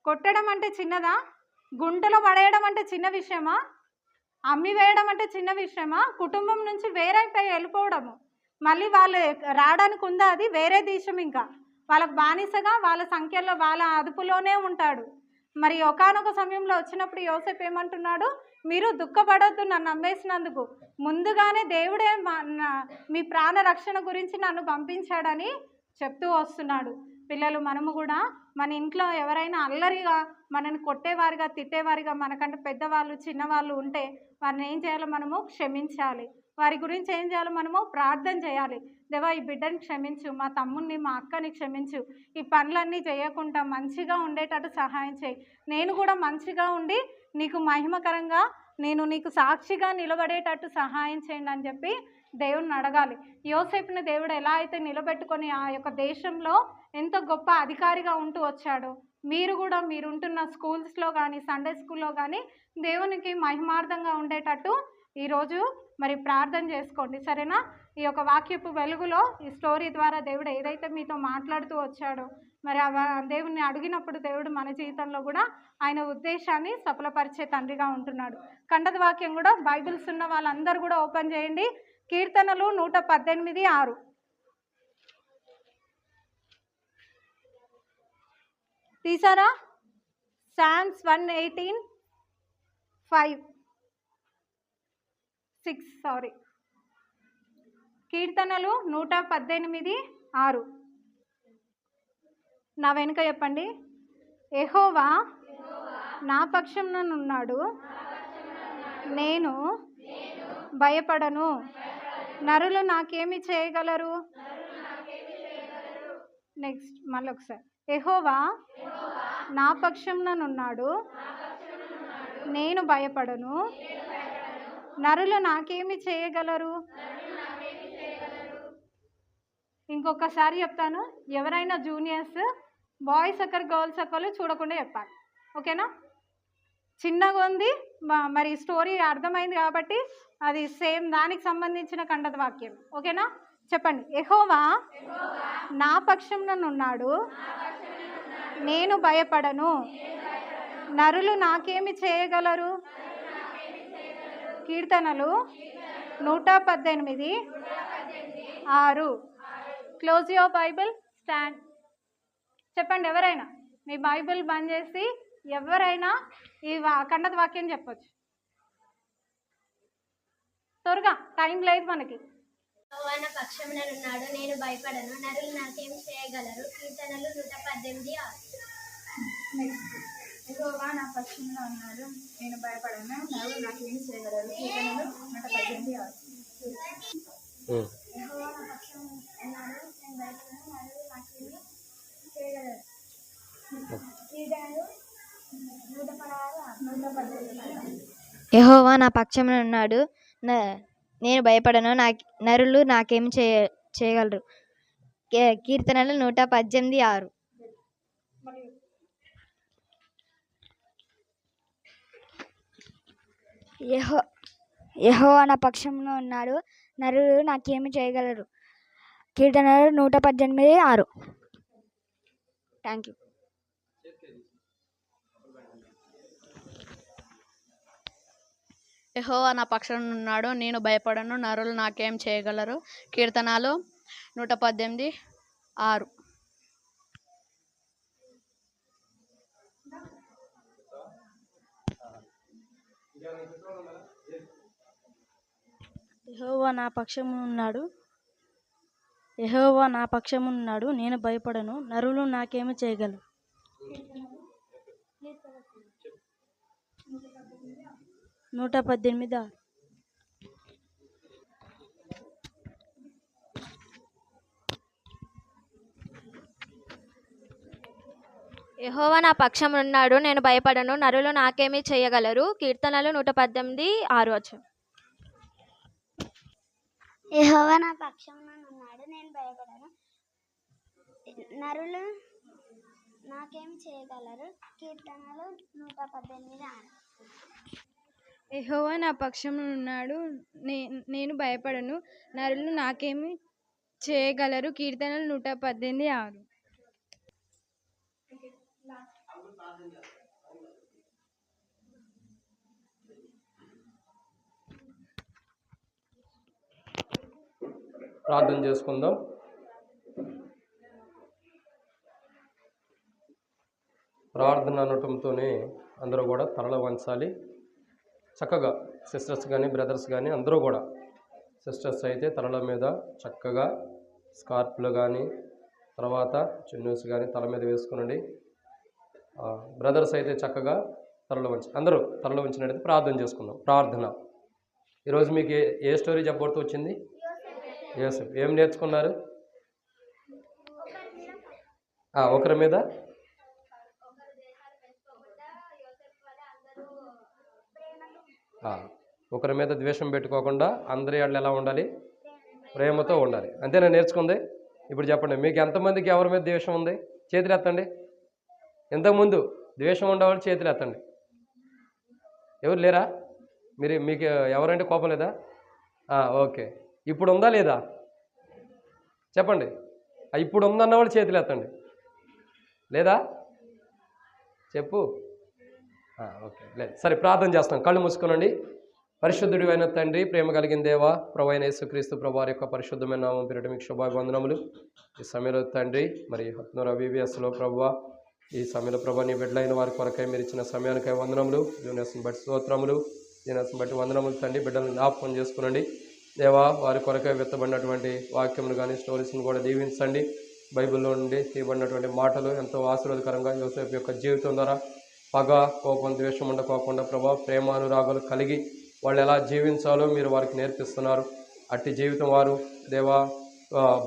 [SPEAKER 2] కొట్టడం అంటే చిన్నదా? గుంటలో పడేయడం అంటే చిన్న విషయమా? అమ్మి వేయడం అంటే చిన్న విషయమా? కుటుంబం నుంచి వేరైపోయి వెళ్ళిపోవడము, మళ్ళీ వాళ్ళు రావడానికి ఉందా? అది వేరే దేశం. ఇంకా వాళ్ళకు బానిసగా వాళ్ళ సంఖ్యలో వాళ్ళ అదుపులోనే ఉంటాడు. మరి ఒకానొక సమయంలో వచ్చినప్పుడు యోసేపు ఏమంటున్నాడు, మీరు దుఃఖపడొద్దు నన్ను అమ్మేసినందుకు, ముందుగానే దేవుడే మీ ప్రాణ రక్షణ గురించి నన్ను పంపించాడని చెప్తూ వస్తున్నాడు. పిల్లలు, మనము కూడా మన ఇంట్లో ఎవరైనా అల్లరిగా మనని కొట్టేవారిగా తిట్టేవారిగా మనకంటే పెద్దవాళ్ళు చిన్నవాళ్ళు ఉంటే వారిని ఏం చేయాలో మనము క్షమించాలి. వారి గురించి ఏం చేయాలో మనము ప్రార్థన చేయాలి. దేవా, ఈ బిడ్డని క్షమించు, మా తమ్ముడిని మా అక్కని క్షమించు, ఈ పనులన్నీ చేయకుండా మంచిగా ఉండేటట్టు సహాయం చేయి, నేను కూడా మంచిగా ఉండి నీకు మహిమకరంగా నేను నీకు సాక్షిగా నిలబడేటట్టు సహాయం చేయండి అని చెప్పి దేవుణ్ణి అడగాలి. యోసేపుని దేవుడు ఎలా అయితే నిలబెట్టుకొని ఆ యొక్క దేశంలో ఎంతో గొప్ప అధికారిగా ఉంటూ వచ్చాడో, మీరు కూడా మీరుంటున్న స్కూల్స్లో కానీ సండే స్కూల్లో కానీ దేవునికి మహిమార్థంగా ఉండేటట్టు ఈరోజు మరి ప్రార్థన చేసుకోండి, సరేనా? ఈ యొక్క వాక్యపు వెలుగులో ఈ స్టోరీ ద్వారా దేవుడు ఏదైతే మీతో మాట్లాడుతూ వచ్చాడో మరి దేవుణ్ణి అడిగినప్పుడు దేవుడు మన జీవితంలో కూడా ఆయన ఉద్దేశాన్ని సఫలపరిచే తండ్రిగా ఉంటున్నాడు. కంటద వాక్యం కూడా బైబిల్స్ ఉన్న వాళ్ళందరూ కూడా ఓపెన్ చేయండి. కీర్తనలు 118:6. తీసారా? సామ్స్ 118:6 కీర్తనలు 118:6. నా వెనుక చెప్పండి. యెహోవా నా పక్షంనున్నాడు, నేను భయపడను, నరులు నాకేమి చేయగలరు. నెక్స్ట్ మళ్ళీ ఒకసారి. యెహోవా నా పక్షంనున్నాడు, నేను భయపడను, నరులు నాకేమి చేయగలరు. ఇంకొకసారి చెప్తాను. ఎవరైనా జూనియర్స్ బాయ్స్ ఒకరు గర్ల్స్ ఒకరు చూడకుండా చెప్పాలి, ఓకేనా? చిన్నగా ఉంది మరి స్టోరీ అర్థమైంది కాబట్టి అది సేమ్ దానికి సంబంధించిన కంటద వాక్యం, ఓకేనా? చెప్పండి. యెహోవా నా పక్షంనున్నాడు, నేను భయపడను, నరులు నాకేమి చేయగలరు. కీర్తనలు 118:6. Close your Bible, stand. చెప్పండి ఎవరైనా, మీ బైబిల్ బంద్ చేసి ఎవరైనా ఈ కంటద వాక్యం చెప్పొచ్చు. త్వరగా, టైం లేదు మనకి.
[SPEAKER 3] యెహోవా నా పక్షముననున్నాడు, నేను భయపడను, నరులు నాకేం చేయగలరు. కీర్తనలు 118:6.
[SPEAKER 4] యెహోవా నా పక్షంలో ఉన్నాడు, నేను భయపడను, నరులు నాకేం చేయగలరు. కీర్తనలు 118:6.
[SPEAKER 3] యెహోవా నా పక్షంలో ఉన్నాడు, నేను భయపడను, నరులు నాకేమి చేయగలరు. కీర్తనలు 116:6.
[SPEAKER 5] యెహోవా నా పక్షమున ఉన్నాడు, నేను భయపడను, నరులు నాకేమి చేయగలరు. కీర్తనలు 118:6.
[SPEAKER 6] యెహోవా నా పక్షంలో ఉన్నాడు, నరులు నాకేమి చేయగలరు. కీర్తనలు 118:6. Thank you.
[SPEAKER 7] యెహోవా నా పక్షాన ఉన్నాడు, నేను భయపడను, నరులు నాకేం చేయగలరు. కీర్తనాలు 118:6.
[SPEAKER 8] యెహోవా నా పక్షమున్నాడు, నేను భయపడను, నరులు నాకేమి చేయగలరు. 118:6.
[SPEAKER 5] యెహోవా నా పక్షమున్నాడు, నేను భయపడను, నరులు నాకేమి చేయగలరు. కీర్తనలు 118:6.
[SPEAKER 3] యెహోవా నా పక్షంలో ఉన్నాడు, నేను భయపడను, నరులు నాకేం చేయగలరు. కీర్తనలు 118:6.
[SPEAKER 4] యెహోవా నా పక్షంలో ఉన్నాడు, నేను భయపడను, నరులు నాకేమి చేయగలరు. కీర్తనలు 118:6.
[SPEAKER 9] ప్రార్థన చేసుకుందాం. ప్రార్థన అనటంతోనే అందరూ కూడా తలలు వంచాలి. చక్కగా సిస్టర్స్ కానీ బ్రదర్స్ కానీ అందరూ కూడా, సిస్టర్స్ అయితే తలల మీద చక్కగా స్కార్ప్లు కానీ తర్వాత చున్నూస్ కానీ తల మీద వేసుకునండి. బ్రదర్స్ అయితే చక్కగా తలలు వంచి అందరూ తలలు వంచినట్టయితే ప్రార్థన చేసుకుందాం. ప్రార్థన. ఈరోజు మీకు ఏ స్టోరీ చెప్పబడుతూ వచ్చింది? యోసేపు. ఏం నేర్చుకున్నారు? ఒకరి మీద ఒకరి మీద ద్వేషం పెట్టుకోకుండా అందరి వాళ్ళు ఎలా ఉండాలి? ప్రేమతో ఉండాలి. అంతేనా నేర్చుకుంది? ఇప్పుడు చెప్పండి, మీకు ఎంతమందికి ఎవరి మీద ద్వేషం ఉంది? చేతులు ఎత్తండి. ఇంతకుముందు ద్వేషం ఉండేవాళ్ళు చేతులు ఎత్తండి. ఎవరు లేరా? మీకు ఎవరంటే కోపం లేదా? ఓకే. ఇప్పుడు ఉందా లేదా చెప్పండి. ఇప్పుడు ఉందన్న వాళ్ళు చేతులు ఎత్తండి. లేదా చెప్పు. ఓకే, లేదు. సరే, ప్రార్థన చేస్తాం. కళ్ళు మూసుకునండి. పరిశుద్ధుడు అయిన తండ్రి, ప్రేమ కలిగిన దేవా, ప్రభువైన యేసుక్రీస్తు ప్రభువారి యొక్క పరిశుద్ధమైన నామం పేరిట మీకు శుభాభివందనములు. ఈ సమయంలో తండ్రి, మరి హత్నూరు VBSలో ప్రభువా, ఈ సమయంలో ప్రభా నీ బిడ్డలైన వారి కొరకై మీరు ఇచ్చిన సమయానికై వందనములు, జూనియర్స్ని బట్టి స్తోత్రములు, జూనియర్స్ని బట్టి వందనములు తండ్రి. బిడ్డలను జ్ఞాపకం చేసుకునండి దేవా. వారి కొరకై విత్తబడినటువంటి వాక్యములు కానీ స్టోరీస్ని కూడా దీవించండి. బైబిల్లో నుండి తీయబడినటువంటి మాటలు ఎంతో ఆశీర్వాదకరంగా యోసేపు యొక్క జీవితం ద్వారా పగ, కోపం, ద్వేషం ఉండకోకుండా ప్రభా ప్రేమానురాగాలు కలిగి వాళ్ళు ఎలా జీవించాలో మీరు వారికి నేర్పిస్తున్నారు. అట్టి జీవితం వారు దేవా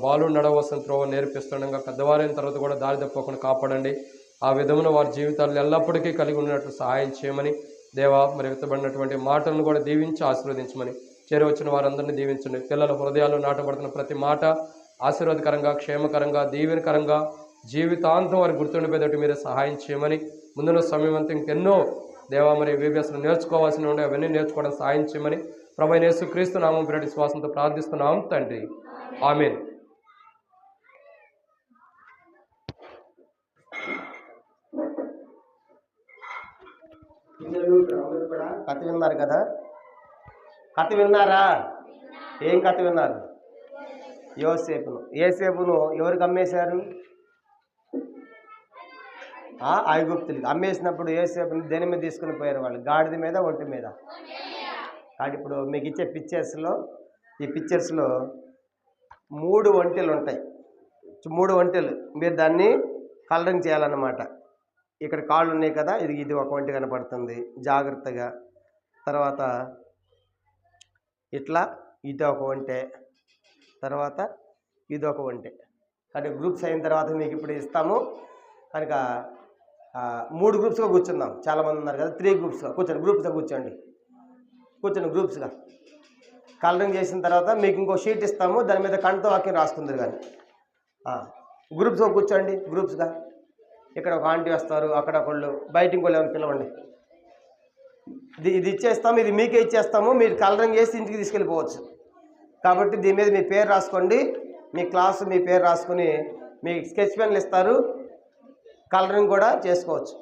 [SPEAKER 9] బాలు నడవలసిన త్రోవ నేర్పిస్తుండగా పెద్దవారైన తర్వాత కూడా దారి తప్పకుండా కాపాడండి. ఆ విధమున వారి జీవితాలు ఎల్లప్పటికీ కలిగి ఉన్నట్లు సహాయం చేయమని దేవా, మరి విత్తబడినటువంటి మాటలను కూడా దీవించి ఆశీర్వదించమని, చేరవచ్చిన వారందరినీ దీవించండి. పిల్లల హృదయాల్లో నాటబడుతున్న ప్రతి మాట ఆశీర్వాదకరంగా, క్షేమకరంగా, దీవెనకరంగా జీవితాంతం వారికి గుర్తుండిపోయేటట్టు మీరే సహాయం చేయమని, ముందున్న సమయం అంతా ఇంకెన్నో దేవా మరి VBSలో నేర్చుకోవాల్సిన ఉండే అవన్నీ నేర్చుకోవడం సహాయం చేయమని ప్రభువైన యేసుక్రీస్తు నామం పేరిట విశ్వాసంతో ప్రార్థిస్తున్నాం తండ్రి. ఆమేన్.
[SPEAKER 10] కథ విన్నారు కదా? కథ విన్నారా? ఏం కథ విన్నారు? యోసేపును ఎవరికి అమ్మేశారు? ఐగుప్తులకి అమ్మేసినప్పుడు యోసేపుని దేని మీద తీసుకుని పోయారు వాళ్ళు? గాడిద మీద, ఒంటి మీద. కాబట్టి ఇప్పుడు మీకు ఇచ్చే ఈ పిక్చర్స్లో 3 ఒంటెలు ఉంటాయి. 3 ఒంటెలు మీరు దాన్ని కలరింగ్ చేయాలన్నమాట. ఇక్కడ కాళ్ళు ఉన్నాయి కదా, ఇది ఒక ఒంటె కనపడుతుంది జాగ్రత్తగా. తర్వాత ఇట్లా ఇది ఒక ఒంటె, తర్వాత ఇది ఒక ఒంటె. అంటే గ్రూప్స్ అయిన తర్వాత మీకు ఇప్పుడు ఇస్తాము కనుక 3 గ్రూప్స్గా కూర్చుందాం. చాలామంది ఉన్నారు కదా, 3 గ్రూప్స్గా కూర్చోండి. గ్రూప్స్గా కూర్చోండి గ్రూప్స్గా. కలరింగ్ చేసిన తర్వాత మీకు ఇంకో షీట్ ఇస్తాము, దాని మీద కంటతో వాక్యం రాసుకుందరు. కానీ గ్రూప్స్గా కూర్చోండి. గ్రూప్స్గా ఇక్కడ ఒక ఆంటీ వస్తారు, అక్కడ ఒకళ్ళు, బయట ఇంకోళ్ళు ఏమైనా పిలవండి. ఇది ఇచ్చేస్తాము, ఇది మీకే ఇచ్చేస్తాము. మీరు కలరింగ్ చేసి ఇంటికి తీసుకెళ్ళిపోవచ్చు. కాబట్టి దీని మీద మీ పేరు రాసుకోండి. మీ క్లాసు మీ పేరు రాసుకుని మీకు స్కెచ్ పెన్లు ఇస్తారు, కలరింగ్ కూడా చేసుకోవచ్చు.